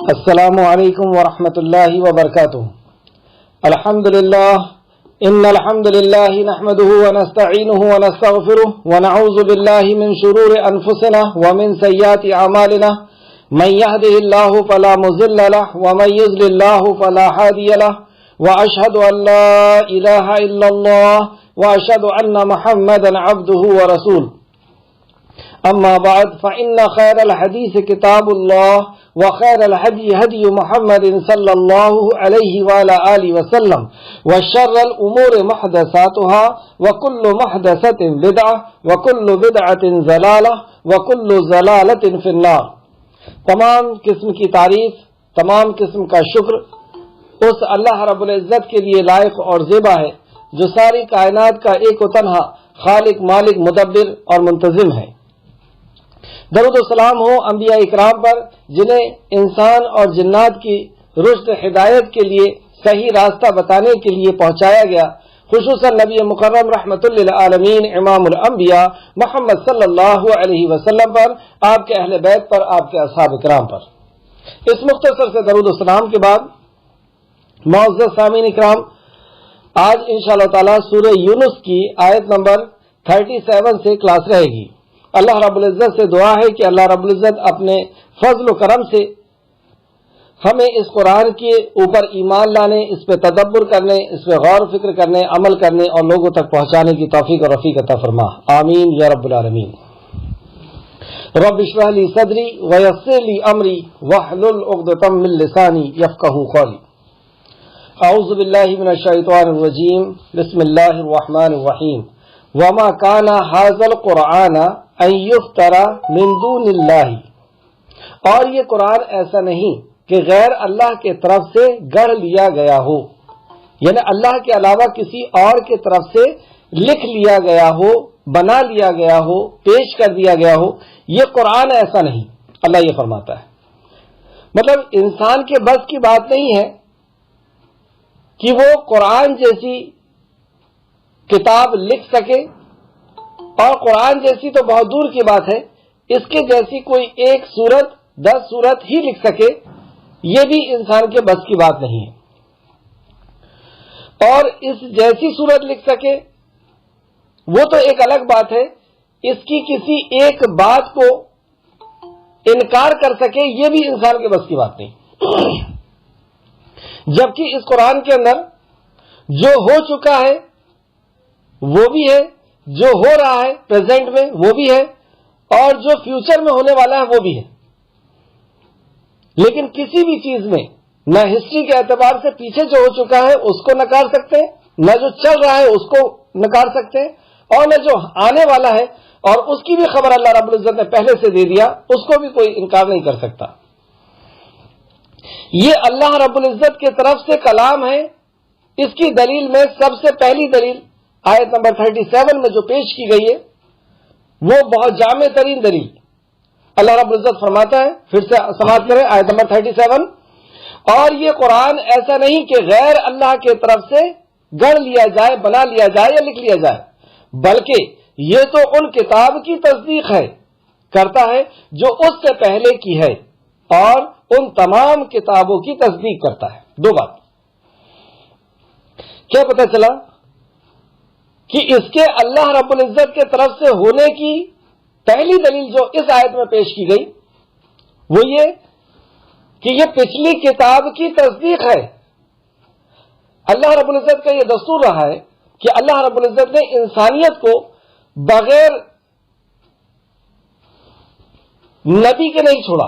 السلام علیکم ورحمۃ اللہ وبرکاتہ۔ الحمد للہ ان الحمد للہ نحمده ونستعینه ونستغفره ونعوذ باللہ من شرور انفسنا ومن سیئات اعمالنا من يهده الله فلا مضل له ومن يضلل الله فلا هادي له واشهد ان لا اله الا الله واشهد ان محمدا عبده ورسوله اما بعد فان خير الحديث كتاب الله وخير الهدي هدي محمد صلى الله عليه وعلى آله وسلم وشر الأمور محدثاتها وكل محدثة بدعة وكل بدعة ضلالة وكل ضلالة في النار۔ تمام قسم کی تعریف، تمام قسم کا شکر اس اللہ رب العزت کے لیے لائق اور زیبا ہے جو ساری کائنات کا ایک و تنہا خالق، مالک، مدبر اور منتظم ہے۔ درود و سلام ہو انبیاء اکرام پر جنہیں انسان اور جنات کی رشد ہدایت کے لیے صحیح راستہ بتانے کے لیے پہنچایا گیا، خصوصاً نبی مکرم رحمت للعالمین امام الانبیاء محمد صلی اللہ علیہ وسلم پر، آپ کے اہل بیت پر، آپ کے اصحاب کرام پر۔ اس مختصر سے درود و سلام کے بعد معزز سامعین اکرام، آج انشاءاللہ تعالی سورہ یونس کی آیت نمبر 37 سے کلاس رہے گی۔ اللہ رب العزت سے دعا ہے کہ اللہ رب العزت اپنے فضل و کرم سے ہمیں اس قرآن کے اوپر ایمان لانے، اس پہ تدبر کرنے، اس پہ غور و فکر کرنے، عمل کرنے اور لوگوں تک پہنچانے کی توفیق اور رفیق عطا فرما، آمین یا رب العالمین۔ رب اشرح لی صدری ویسر لی امری واحلل عقدۃ من لسانی یفقہوا قولی۔ اعوذ باللہ من الشیطان الرجیم، بسم اللہ الرحمن الرحیم۔ وما كان هذا القرآن ان يفترى من دون اللہ، اور یہ قرآن ایسا نہیں کہ غیر اللہ کے طرف سے گڑھ لیا گیا ہو، یعنی اللہ کے علاوہ کسی اور کی طرف سے لکھ لیا گیا ہو، بنا لیا گیا ہو، پیش کر دیا گیا ہو، یہ قرآن ایسا نہیں، اللہ یہ فرماتا ہے۔ مطلب انسان کے بس کی بات نہیں ہے کہ وہ قرآن جیسی کتاب لکھ سکے، اور قرآن جیسی تو بہت دور کی بات ہے، اس کے جیسی کوئی ایک سورت 10 سورت ہی لکھ سکے، یہ بھی انسان کے بس کی بات نہیں ہے۔ اور اس جیسی سورت لکھ سکے وہ تو ایک الگ بات ہے، اس کی کسی ایک بات کو انکار کر سکے یہ بھی انسان کے بس کی بات نہیں۔ جبکہ اس قرآن کے اندر جو ہو چکا ہے وہ بھی ہے، جو ہو رہا ہے پریزنٹ میں وہ بھی ہے، اور جو فیوچر میں ہونے والا ہے وہ بھی ہے۔ لیکن کسی بھی چیز میں نہ ہسٹری کے اعتبار سے پیچھے جو ہو چکا ہے اس کو نکار سکتے ہیں، نہ جو چل رہا ہے اس کو نکار سکتے ہیں، اور نہ جو آنے والا ہے اور اس کی بھی خبر اللہ رب العزت نے پہلے سے دے دیا، اس کو بھی کوئی انکار نہیں کر سکتا۔ یہ اللہ رب العزت کی طرف سے کلام ہے۔ اس کی دلیل میں سب سے پہلی دلیل آیت نمبر 37 میں جو پیش کی گئی ہے وہ بہت جامع ترین دلیل۔ اللہ رب العزت فرماتا ہے، پھر سے سماعت کریں آیت نمبر 37، اور یہ قرآن ایسا نہیں کہ غیر اللہ کی طرف سے گڑھ لیا جائے، بنا لیا جائے یا لکھ لیا جائے، بلکہ یہ تو ان کتاب کی تصدیق ہے کرتا ہے جو اس سے پہلے کی ہے، اور ان تمام کتابوں کی تصدیق کرتا ہے۔ دو بات کیا پتہ چلا کہ اس کے اللہ رب العزت کے طرف سے ہونے کی پہلی دلیل جو اس آیت میں پیش کی گئی وہ یہ کہ یہ پچھلی کتاب کی تصدیق ہے۔ اللہ رب العزت کا یہ دستور رہا ہے کہ اللہ رب العزت نے انسانیت کو بغیر نبی کے نہیں چھوڑا۔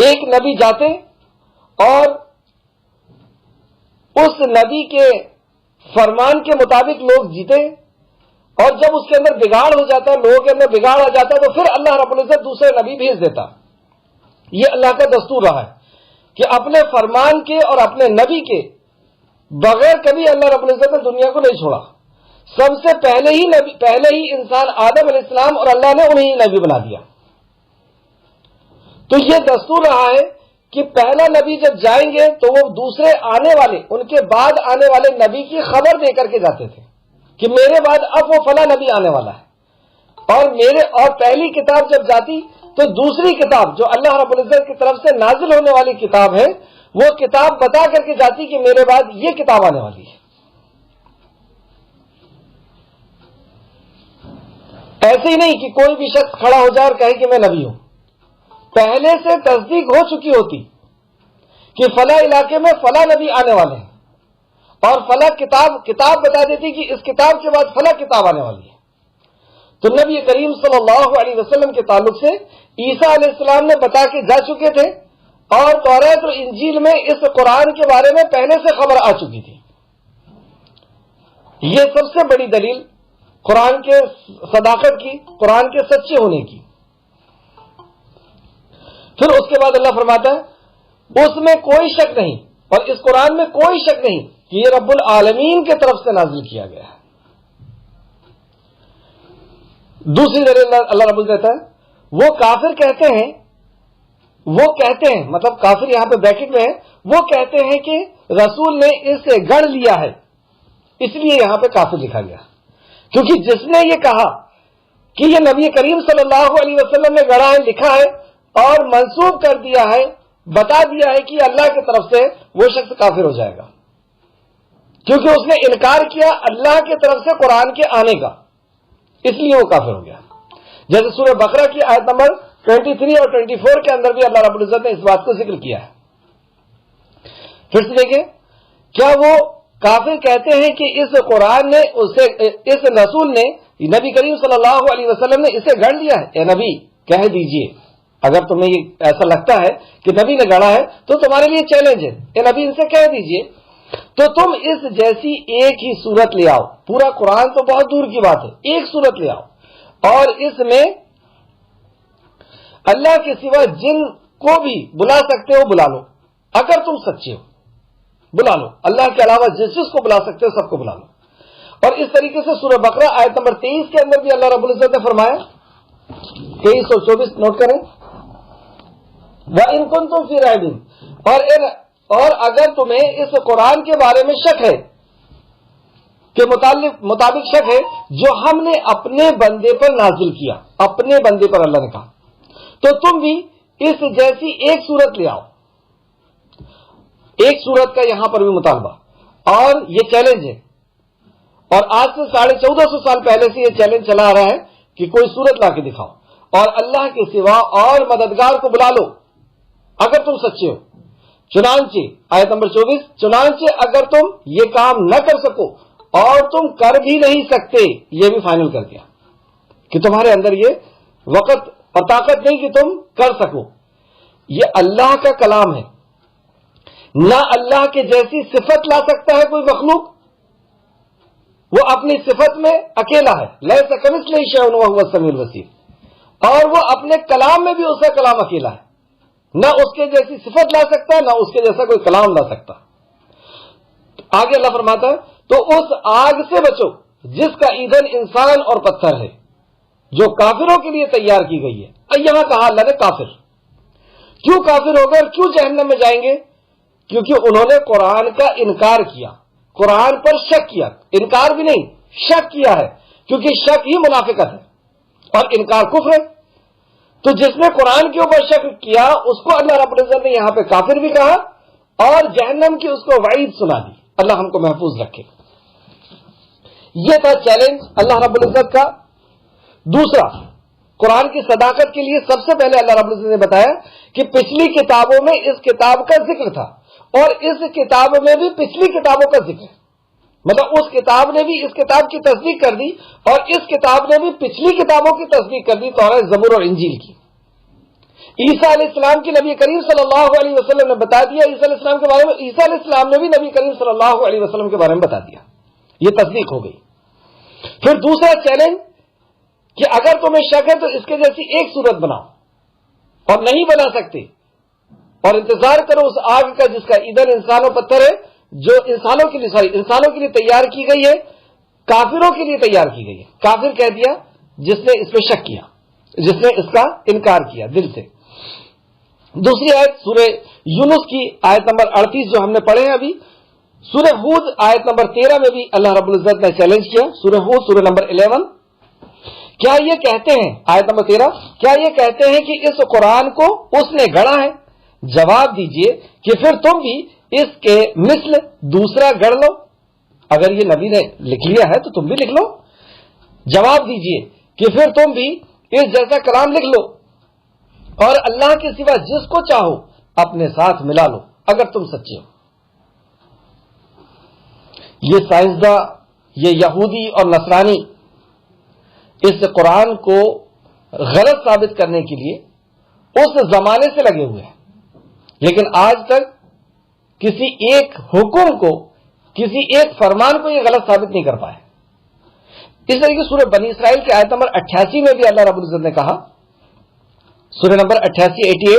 ایک نبی جاتے اور اس نبی کے فرمان کے مطابق لوگ جیتے، اور جب اس کے اندر بگاڑ ہو جاتا، لوگوں کے اندر بگاڑ آ جاتا تو پھر اللہ رب العزت دوسرے نبی بھیج دیتا۔ یہ اللہ کا دستور رہا ہے کہ اپنے فرمان کے اور اپنے نبی کے بغیر کبھی اللہ رب العزت نے دنیا کو نہیں چھوڑا۔ سب سے پہلے ہی انسان آدم علیہ السلام اور اللہ نے انہیں نبی بنا دیا۔ تو یہ دستور رہا ہے کہ پہلا نبی جب جائیں گے تو وہ دوسرے آنے والے، ان کے بعد آنے والے نبی کی خبر دے کر کے جاتے تھے کہ میرے بعد اب وہ فلاں نبی آنے والا ہے۔ اور پہلی کتاب جب جاتی تو دوسری کتاب جو اللہ رب العزت کی طرف سے نازل ہونے والی کتاب ہے وہ کتاب بتا کر کے جاتی کہ میرے بعد یہ کتاب آنے والی ہے. ایسے ہی نہیں کہ کوئی بھی شخص کھڑا ہو جائے اور کہے کہ میں نبی ہوں. پہلے سے تصدیق ہو چکی ہوتی کہ فلاں علاقے میں فلاں نبی آنے والے ہیں اور فلاں کتاب بتا دیتی کہ اس کتاب کے بعد فلاں کتاب آنے والی ہے. تو نبی کریم صلی اللہ علیہ وسلم کے تعلق سے عیسیٰ علیہ السلام نے بتا کے جا چکے تھے اور توریت اور انجیل میں اس قرآن کے بارے میں پہلے سے خبر آ چکی تھی. یہ سب سے بڑی دلیل قرآن کے صداقت کی، قرآن کے سچے ہونے کی. پھر اس کے بعد اللہ فرماتا ہے اس میں کوئی شک نہیں اور اس قرآن میں کوئی شک نہیں کہ یہ رب العالمین کی طرف سے نازل کیا گیا ہے. دوسری دلیل اللہ رب العزت ہے وہ کافر کہتے ہیں مطلب کافر یہاں پہ بریکٹ میں ہے، وہ کہتے ہیں کہ رسول نے اسے گڑھ لیا ہے، اس لیے یہاں پہ کافر لکھا گیا. کیونکہ جس نے یہ کہا کہ یہ نبی کریم صلی اللہ علیہ وسلم نے گڑھا ہے، لکھا ہے اور منسوب کر دیا ہے، بتا دیا ہے کہ اللہ کی طرف سے، وہ شخص کافر ہو جائے گا کیونکہ اس نے انکار کیا اللہ کی طرف سے قرآن کے آنے کا، اس لیے وہ کافر ہو گیا. جیسے سورہ بقرہ کی آیت نمبر 23 اور 24 کے اندر بھی اللہ رب العزت نے اس بات کو ذکر کیا ہے. پھر سے دیکھیں، کیا وہ کافر کہتے ہیں کہ اس قرآن نے اس رسول نے نبی کریم صلی اللہ علیہ وسلم نے اسے گڑھ لیا ہے؟ اے نبی کہہ دیجئے، اگر تمہیں یہ ایسا لگتا ہے کہ نبی نے گڑھا ہے تو تمہارے لیے چیلنج ہے، اے نبی ان سے کہہ دیجئے تو تم اس جیسی ایک ہی صورت لے آؤ. پورا قرآن تو بہت دور کی بات ہے، ایک صورت لے آؤ اور اس میں اللہ کے سوا جن کو بھی بلا سکتے ہو بلا لو. اگر تم سچے ہو بلا لو، اللہ کے علاوہ جس کو بلا سکتے ہو سب کو بلا لو. اور اس طریقے سے سورہ بقرہ آیت نمبر 23 کے اندر بھی اللہ رب العزت نے فرمایا، 23 اور 24 نوٹ کریں، وَإِن كُنتُمْ فِي رَيْبٍ، اور اگر تمہیں اس قرآن کے بارے میں شک ہے کے مطابق شک ہے جو ہم نے اپنے بندے پر نازل کیا، اپنے بندے پر اللہ نے کہا، تو تم بھی اس جیسی ایک صورت لے آؤ. ایک صورت کا یہاں پر بھی مطالبہ اور یہ چیلنج ہے. اور آج سے 1450 سال پہلے سے یہ چیلنج چلا آ رہا ہے کہ کوئی صورت لا کے دکھاؤ اور اللہ کے سوا اور مددگار کو بلا لو اگر تم سچے ہو. چنانچہ آیت نمبر 24، چنانچہ اگر تم یہ کام نہ کر سکو اور تم کر بھی نہیں سکتے، یہ بھی فائنل کر دیا کہ تمہارے اندر یہ وقت اور طاقت نہیں کہ تم کر سکو. یہ اللہ کا کلام ہے، نہ اللہ کے جیسی صفت لا سکتا ہے کوئی مخلوق. وہ اپنی صفت میں اکیلا ہے، لیس کمثلہ شیء وہو السمیع البصیر، اور وہ اپنے کلام میں بھی اس کا کلام اکیلا ہے، نہ اس کے جیسی صفت لا سکتا، نہ اس کے جیسا کوئی کلام لا سکتا. آگے اللہ فرماتا ہے تو اس آگ سے بچو جس کا ایندھن انسان اور پتھر ہے، جو کافروں کے لیے تیار کی گئی ہے. یہاں کہا اللہ نے کافر. کیوں کافر ہو گئے اور کیوں جہنم میں جائیں گے؟ کیونکہ انہوں نے قرآن کا انکار کیا، قرآن پر شک کیا. انکار بھی نہیں، شک کیا ہے، کیونکہ شک ہی منافقت ہے اور انکار کفر ہے. تو جس نے قرآن کے اوپر شک کیا اس کو اللہ رب العزت نے یہاں پہ کافر بھی کہا اور جہنم کی اس کو وعید سنا دی. اللہ ہم کو محفوظ رکھے. یہ تھا چیلنج اللہ رب العزت کا. دوسرا، قرآن کی صداقت کے لیے سب سے پہلے اللہ رب العزت نے بتایا کہ پچھلی کتابوں میں اس کتاب کا ذکر تھا اور اس کتاب میں بھی پچھلی کتابوں کا ذکر ہے. مطلب اس کتاب نے بھی اس کتاب کی تصدیق کر دی اور اس کتاب نے بھی پچھلی کتابوں کی تصدیق کر دی، توراۃ، زبور اور انجیل کی. عیسیٰ علیہ السلام کی نبی کریم صلی اللہ علیہ وسلم نے بتا دیا عیسیٰ علیہ السلام کے بارے میں، عیسیٰ علیہ السلام نے بھی نبی کریم صلی اللہ علیہ وسلم کے بارے میں بتا دیا. یہ تصدیق ہو گئی. پھر دوسرا چیلنج کہ اگر تمہیں شک ہے تو اس کے جیسی ایک صورت بناؤ، اور نہیں بنا سکتے اور انتظار کرو اس آگ کا جس کا ایندھن انسان و پتھر ہے، جو انسانوں کے لیے تیار کی گئی ہے، کافروں کے لیے تیار کی گئی ہے. کافر کہہ دیا جس نے اس پہ شک کیا، جس نے اس کا انکار کیا دل سے. دوسری آیت سورہ یونس کی آیت نمبر 38 جو ہم نے پڑھے ہیں ابھی، سورہ ہود آیت نمبر 13 میں بھی اللہ رب العزت نے چیلنج کیا. سورہ ہود سورہ نمبر 11 کیا یہ کہتے ہیں، آیت نمبر 13، کیا یہ کہتے ہیں کہ اس قرآن کو اس نے گڑھا ہے؟ جواب دیجئے کہ پھر تم بھی اس کے مثل دوسرا گڑھ لو۔ اگر یہ نبی نے لکھ لیا ہے تو تم بھی لکھ لو۔ جواب دیجئے کہ پھر تم بھی اس جیسا کلام لکھ لو اور اللہ کے سوا جس کو چاہو اپنے ساتھ ملا لو اگر تم سچے ہو۔ یہ سائنسداں، یہ یہودی اور نصرانی اس قرآن کو غلط ثابت کرنے کے لیے اس زمانے سے لگے ہوئے ہیں، لیکن آج تک کسی ایک حکم کو، کسی ایک فرمان کو یہ غلط ثابت نہیں کر پائے۔ اس طریقے سورہ بنی اسرائیل کی آیت نمبر 88 میں بھی اللہ رب العزت نے کہا، سورہ نمبر 88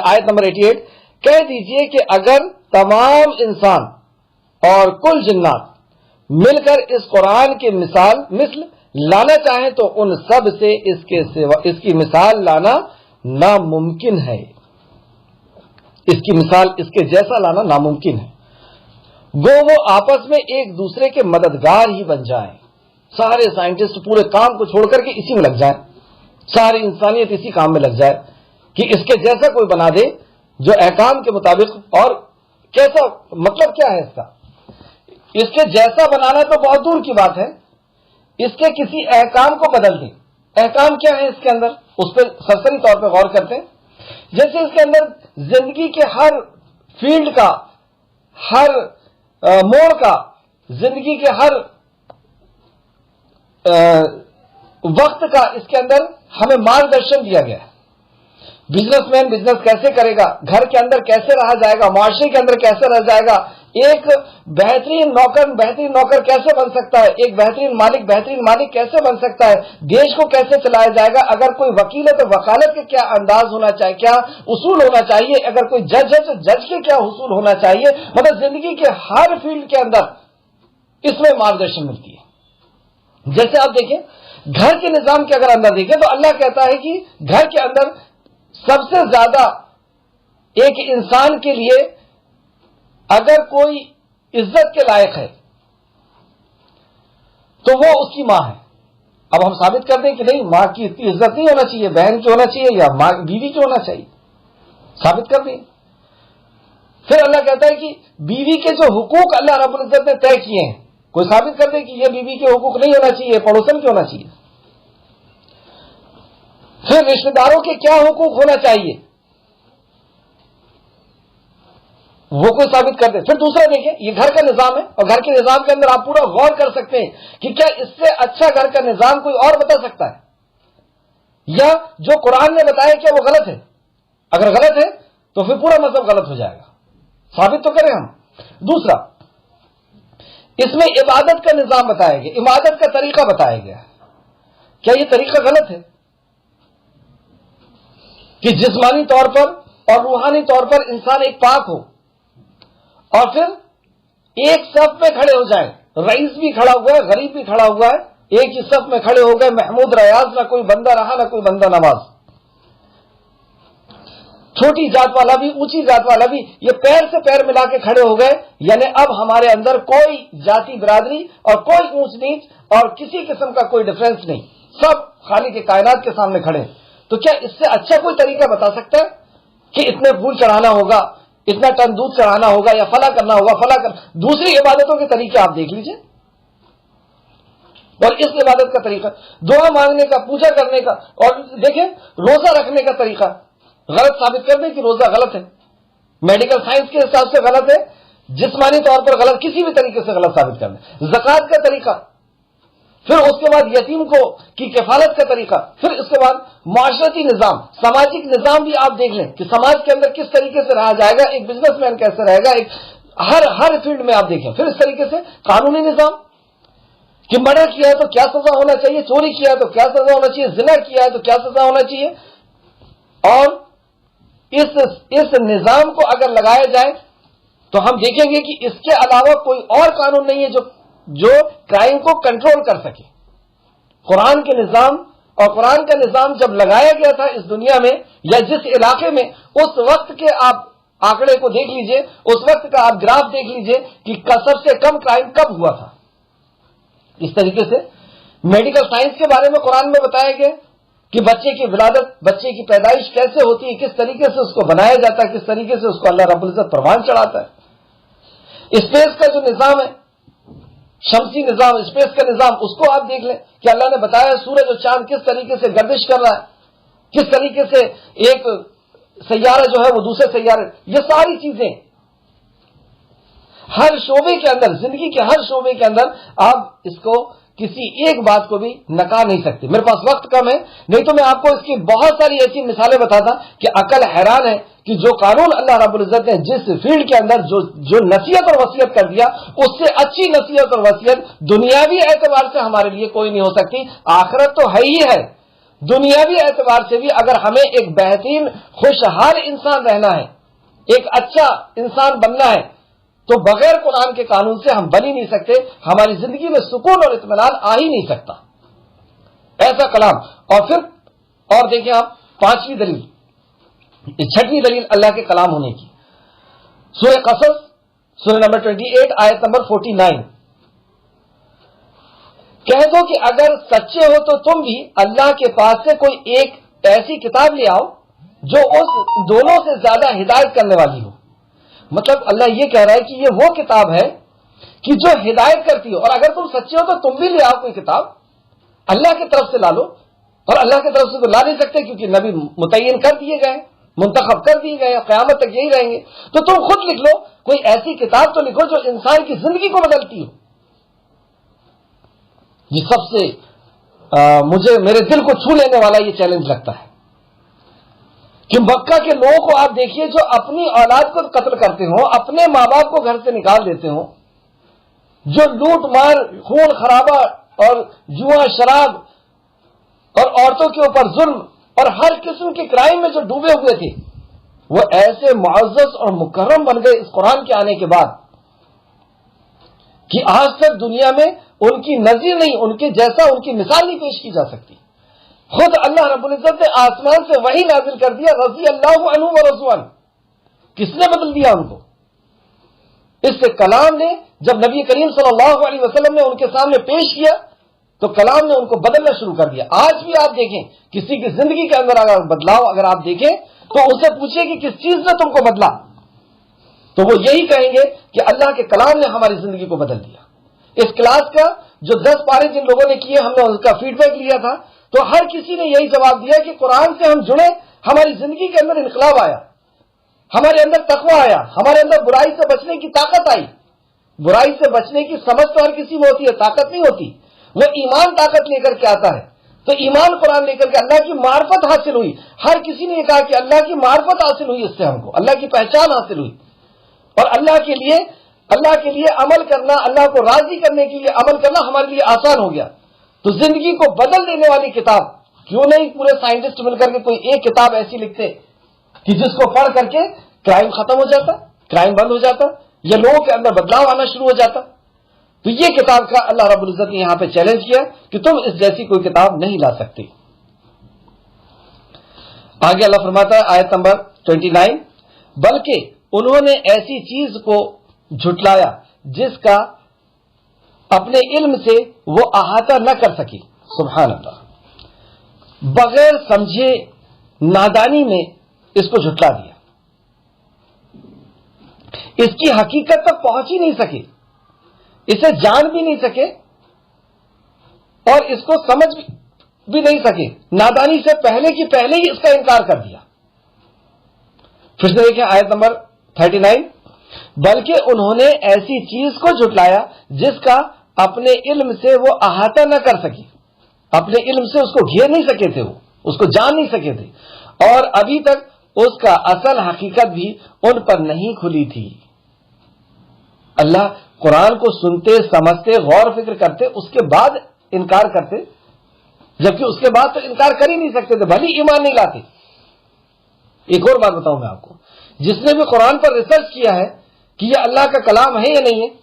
آیت نمبر 88، کہہ دیجئے کہ اگر تمام انسان اور کل جنات مل کر اس قرآن کی مثل لانا چاہیں تو ان سب سے اس کی مثال لانا ناممکن ہے۔ اس کی مثال، اس کے جیسا لانا ناممکن ہے۔ گو وہ آپس میں ایک دوسرے کے مددگار ہی بن جائیں، سارے سائنٹسٹ پورے کام کو چھوڑ کر کے اسی میں لگ جائیں، ساری انسانیت اسی کام میں لگ جائے کہ اس کے جیسا کوئی بنا دے جو احکام کے مطابق، اور کیسا مطلب کیا ہے اس کا؟ اس کے جیسا بنانا تو بہت دور کی بات ہے، اس کے کسی احکام کو بدل دیں۔ احکام کیا ہے اس کے اندر؟ اس پہ سرسری طور پہ غور کرتے ہیں۔ جیسے اس کے اندر زندگی کے ہر فیلڈ کا، ہر موڑ کا، زندگی کے ہر وقت کا اس کے اندر ہمیں مارگدرشن دیا گیا ہے۔ بزنس مین بزنس کیسے کرے گا، گھر کے اندر کیسے رہا جائے گا، معاشرے کے اندر کیسے رہ جائے گا، ایک بہترین نوکر کیسے بن سکتا ہے، ایک بہترین مالک کیسے بن سکتا ہے، دیش کو کیسے چلایا جائے گا، اگر کوئی وکیل ہے تو وکالت کے کیا انداز ہونا چاہیے، کیا اصول ہونا چاہیے، اگر کوئی جج ہے تو جج کے کیا اصول ہونا چاہیے، مطلب زندگی کے ہر فیلڈ کے اندر اس میں مارگدرشن ملتی ہے۔ جیسے آپ دیکھیں گھر کے نظام کے اگر اندر دیکھیں تو اللہ کہتا ہے کہ گھر کے اندر سب سے زیادہ ایک انسان کے لیے اگر کوئی عزت کے لائق ہے تو وہ اس کی ماں ہے۔ اب ہم ثابت کر دیں کہ نہیں، ماں کی اتنی عزت نہیں ہونا چاہیے، بہن کی ہونا چاہیے یا ماں بیوی کی ہونا چاہیے، ثابت کر دیں۔ پھر اللہ کہتا ہے کہ بیوی کے جو حقوق اللہ رب العزت نے طے کیے ہیں، کوئی ثابت کر دے کہ یہ بیوی کے حقوق نہیں ہونا چاہیے، پڑوسن کے ہونا چاہیے۔ پھر رشتہ داروں کے کیا حقوق ہونا چاہیے، وہ کوئی ثابت کر دے۔ پھر دوسرا دیکھیں، یہ گھر کا نظام ہے اور گھر کے نظام کے اندر آپ پورا غور کر سکتے ہیں کہ کیا اس سے اچھا گھر کا نظام کوئی اور بتا سکتا ہے، یا جو قرآن نے بتایا کیا وہ غلط ہے؟ اگر غلط ہے تو پھر پورا مذہب غلط ہو جائے گا، ثابت تو کریں ہم۔ دوسرا، اس میں عبادت کا نظام بتایا گیا، عبادت کا طریقہ بتایا گیا، کیا یہ طریقہ غلط ہے کہ جسمانی طور پر اور روحانی طور پر انسان ایک پاک ہو اور پھر ایک صف میں کھڑے ہو جائیں، رئیس بھی کھڑا ہوا ہے، غریب بھی کھڑا ہوا ہے، ایک ہی صف میں کھڑے ہو گئے، محمود ریاض، نہ کوئی بندہ رہا نہ کوئی بندہ نواز، چھوٹی ذات والا بھی اونچی ذات والا بھی، یہ پیر سے پیر ملا کے کھڑے ہو گئے، یعنی اب ہمارے اندر کوئی ذاتی برادری اور کوئی اونچ نیچ اور کسی قسم کا کوئی ڈفرنس نہیں، سب خالق کے کائنات کے سامنے کھڑے ہیں۔ تو کیا اس سے اچھا کوئی طریقہ بتا سکتا ہے کہ اتنے پھول چڑھانا ہوگا، اتنا ٹن دودھ چڑھانا ہوگا یا فلاں کرنا ہوگا، دوسری عبادتوں کے طریقے آپ دیکھ لیجئے، اور اس عبادت کا طریقہ، دعا مانگنے کا، پوجا کرنے کا، اور دیکھیں روزہ رکھنے کا طریقہ غلط ثابت کر دیں کہ روزہ غلط ہے، میڈیکل سائنس کے حساب سے غلط ہے، جسمانی طور پر غلط، کسی بھی طریقے سے غلط ثابت کر دیں۔ زکوٰۃ کا طریقہ، پھر اس کے بعد یتیم کی کفالت کا طریقہ، پھر اس کے بعد معاشرتی نظام، سماجک نظام بھی آپ دیکھ لیں کہ سماج کے اندر کس طریقے سے رہا جائے گا، ایک بزنس مین کیسے رہے گا، ایک ہر فیلڈ میں آپ دیکھیں۔ پھر اس طریقے سے قانونی نظام کہ مرڈر کیا ہے تو کیا سزا ہونا چاہیے، چوری کیا ہے تو کیا سزا ہونا چاہیے، زنا کیا ہے تو کیا سزا ہونا چاہیے، اور اس نظام کو اگر لگایا جائے تو ہم دیکھیں گے کہ اس کے علاوہ کوئی اور قانون نہیں ہے جو کرائم کو کنٹرول کر سکے۔ قرآن کے نظام اور قرآن کا نظام جب لگایا گیا تھا اس دنیا میں یا جس علاقے میں، اس وقت کے آپ آنکڑے کو دیکھ لیجئے، اس وقت کا آپ گراف دیکھ لیجئے کہ سب سے کم کرائم کب ہوا تھا۔ اس طریقے سے میڈیکل سائنس کے بارے میں قرآن میں بتایا گیا کہ بچے کی ولادت، بچے کی پیدائش کیسے ہوتی ہے، کس طریقے سے اس کو بنایا جاتا ہے، کس طریقے سے اس کو اللہ رب العزت پروان چڑھاتا ہے۔ اسپیس کا جو نظام ہے، شمسی نظام، اسپیس کا نظام، اس کو آپ دیکھ لیں کہ اللہ نے بتایا سورج اور چاند کس طریقے سے گردش کر رہا ہے، کس طریقے سے ایک سیارہ جو ہے وہ دوسرے سیارے، یہ ساری چیزیں ہر شعبے کے اندر، زندگی کے ہر شعبے کے اندر آپ اس کو کسی ایک بات کو بھی نکار نہیں سکتے۔ میرے پاس وقت کم ہے، نہیں تو میں آپ کو اس کی بہت ساری ایسی مثالیں بتاتا کہ عقل حیران ہے کہ جو قانون اللہ رب العزت نے جس فیلڈ کے اندر جو نصیحت اور وصیت کر دیا، اس سے اچھی نصیحت اور وصیت دنیاوی اعتبار سے ہمارے لیے کوئی نہیں ہو سکتی۔ آخرت تو ہے ہی ہے، دنیاوی اعتبار سے بھی اگر ہمیں ایک بہترین خوشحال انسان رہنا ہے، ایک اچھا انسان بننا ہے، تو بغیر قرآن کے قانون سے ہم بن ہی نہیں سکتے، ہماری زندگی میں سکون اور اطمینان آ ہی نہیں سکتا ایسا کلام۔ اور پھر اور دیکھیں آپ پانچویں دلیل، چھٹویں دلیل اللہ کے کلام ہونے کی، سورہ قصص سورہ نمبر 28 آیت نمبر 49، کہہ دو کہ اگر سچے ہو تو تم بھی اللہ کے پاس سے کوئی ایک ایسی کتاب لے آؤ جو اس دونوں سے زیادہ ہدایت کرنے والی ہو۔ مطلب اللہ یہ کہہ رہا ہے کہ یہ وہ کتاب ہے کہ جو ہدایت کرتی ہو، اور اگر تم سچے ہو تو تم بھی لے آؤ کوئی کتاب، اللہ کی طرف سے لا لو۔ اور اللہ کی طرف سے تو لا نہیں سکتے کیونکہ نبی متعین کر دیے گئے، منتخب کر دیے گئے، قیامت تک یہی رہیں گے، تو تم خود لکھ لو، کوئی ایسی کتاب تو لکھو جو انسان کی زندگی کو بدلتی ہو۔ یہ سب سے مجھے میرے دل کو چھو لینے والا یہ چیلنج لگتا ہے کہ مکہ کے لوگوں کو آپ دیکھیے جو اپنی اولاد کو قتل کرتے ہوں، اپنے ماں باپ کو گھر سے نکال دیتے ہوں، جو لوٹ مار، خون خرابہ اور جوا، شراب اور عورتوں کے اوپر ظلم اور ہر قسم کے کرائم میں جو ڈوبے ہوئے تھے، وہ ایسے معزز اور مکرم بن گئے اس قرآن کے آنے کے بعد کہ آج تک دنیا میں ان کی نظیر نہیں، ان کے جیسا ان کی مثال نہیں پیش کی جا سکتی۔ خود اللہ رب العزت نے آسمان سے وحی نازل کر دیا، رضی اللہ عنہ و رضوا عنہ، کس نے بدل دیا ان کو؟ اس کلام نے جب نبی کریم صلی اللہ علیہ وسلم نے ان کے سامنے پیش کیا تو کلام نے ان کو بدلنا شروع کر دیا۔ آج بھی آپ دیکھیں کسی کی زندگی کے اندر اگر بدلاؤ اگر آپ دیکھیں تو ان سے پوچھیں کہ کس چیز نے تم کو بدلا، تو وہ یہی کہیں گے کہ اللہ کے کلام نے ہماری زندگی کو بدل دیا۔ اس کلاس کا جو 10 پارے جن لوگوں نے کیے، ہم نے اس کا فیڈ بیک لیا تھا، تو ہر کسی نے یہی جواب دیا کہ قرآن سے ہم جڑے، ہماری زندگی کے اندر انقلاب آیا، ہمارے اندر تقویٰ آیا، ہمارے اندر برائی سے بچنے کی طاقت آئی۔ برائی سے بچنے کی سمجھ تو ہر کسی میں ہوتی ہے، طاقت نہیں ہوتی، وہ ایمان طاقت لے کر کے آتا ہے۔ تو ایمان قرآن لے کر کے اللہ کی معرفت حاصل ہوئی۔ ہر کسی نے یہ کہا کہ اللہ کی معرفت حاصل ہوئی، اس سے ہم کو اللہ کی پہچان حاصل ہوئی، اور اللہ کے لیے عمل کرنا، اللہ کو راضی کرنے کے لیے عمل کرنا ہمارے لیے آسان ہو گیا۔ تو زندگی کو بدل دینے والی کتاب، کیوں نہیں پورے سائنٹسٹ مل کر کے کوئی ایک کتاب ایسی لکھتے کہ جس کو پڑھ کر کے کرائم ختم ہو جاتا، کرائم بند ہو جاتا، یا لوگوں کے اندر بدلاؤ آنا شروع ہو جاتا۔ تو یہ کتاب کا اللہ رب العزت نے یہاں پہ چیلنج کیا کہ تم اس جیسی کوئی کتاب نہیں لا سکتے۔ آگے اللہ فرماتا ہے آیت نمبر 29، بلکہ انہوں نے ایسی چیز کو جھٹلایا جس کا اپنے علم سے وہ احاطہ نہ کر سکی۔ سبحان اللہ، بغیر سمجھے نادانی میں اس کو جھٹلا دیا، اس کی حقیقت تک پہنچ ہی نہیں سکے، اسے جان بھی نہیں سکے اور اس کو سمجھ بھی نہیں سکے، نادانی سے پہلے کی پہلے ہی اس کا انکار کر دیا۔ پھر سے دیکھیں آیت نمبر 39، بلکہ انہوں نے ایسی چیز کو جھٹلایا جس کا اپنے علم سے وہ احاطہ نہ کر سکی، اپنے علم سے اس کو گھیر نہیں سکے تھے، وہ اس کو جان نہیں سکے تھے، اور ابھی تک اس کا اصل حقیقت بھی ان پر نہیں کھلی تھی۔ اللہ قرآن کو سنتے، سمجھتے، غور فکر کرتے، اس کے بعد انکار کرتے، جبکہ اس کے بعد تو انکار کر ہی نہیں سکتے تھے، بھلی ایمان نہیں لاتے۔ ایک اور بات بتاؤں میں آپ کو، جس نے بھی قرآن پر ریسرچ کیا ہے کہ یہ اللہ کا کلام ہے یا نہیں ہے،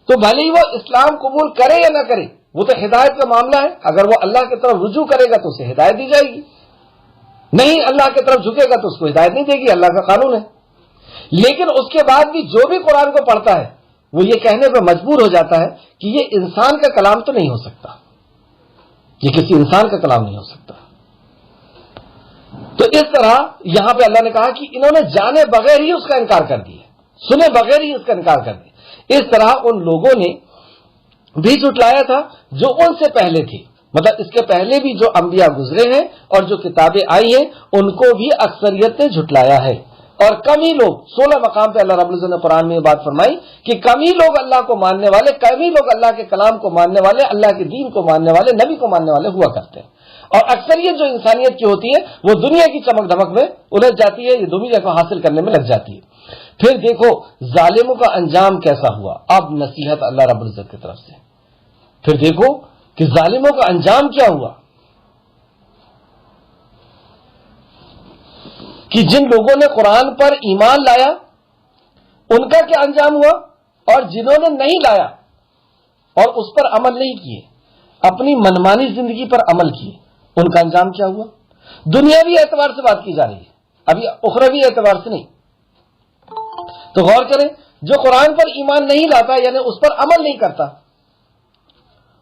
تو بھلے ہی وہ اسلام قبول کرے یا نہ کرے، وہ تو ہدایت کا معاملہ ہے، اگر وہ اللہ کی طرف رجوع کرے گا تو اسے ہدایت دی جائے گی، نہیں اللہ کی طرف جھکے گا تو اس کو ہدایت نہیں دے گی، اللہ کا قانون ہے۔ لیکن اس کے بعد بھی جو بھی قرآن کو پڑھتا ہے وہ یہ کہنے پہ مجبور ہو جاتا ہے کہ یہ انسان کا کلام تو نہیں ہو سکتا، یہ کسی انسان کا کلام نہیں ہو سکتا. تو اس طرح یہاں پہ اللہ نے کہا کہ انہوں نے جانے بغیر ہی اس کا انکار کر دیا, سنے بغیر ہی اس کا انکار کر دیا. اس طرح ان لوگوں نے بھی جھٹلایا تھا جو ان سے پہلے تھے, مطلب اس کے پہلے بھی جو انبیاء گزرے ہیں اور جو کتابیں آئی ہیں ان کو بھی اکثریت نے جھٹلایا ہے. اور کم ہی لوگ, 16 مقام پہ اللہ رب العزت نے قرآن میں یہ بات فرمائی کہ کم ہی لوگ اللہ کو ماننے والے, کم ہی لوگ اللہ کے کلام کو ماننے والے, اللہ کے دین کو ماننے والے, نبی کو ماننے والے ہوا کرتے ہیں. اور اکثریت جو انسانیت کی ہوتی ہے وہ دنیا کی چمک دھمک میں الجھ جاتی ہے, یہ دنیا کو حاصل کرنے میں لگ جاتی ہے. پھر دیکھو ظالموں کا انجام کیسا ہوا. اب نصیحت اللہ رب العزت کی طرف سے. پھر دیکھو کہ ظالموں کا انجام کیا ہوا, کہ جن لوگوں نے قرآن پر ایمان لایا ان کا کیا انجام ہوا, اور جنہوں نے نہیں لایا اور اس پر عمل نہیں کیے, اپنی منمانی زندگی پر عمل کیے, ان کا انجام کیا ہوا. دنیاوی اعتبار سے بات کی جا رہی ہے, ابھی اخروی اعتبار سے نہیں. تو غور کریں, جو قرآن پر ایمان نہیں لاتا یعنی اس پر عمل نہیں کرتا,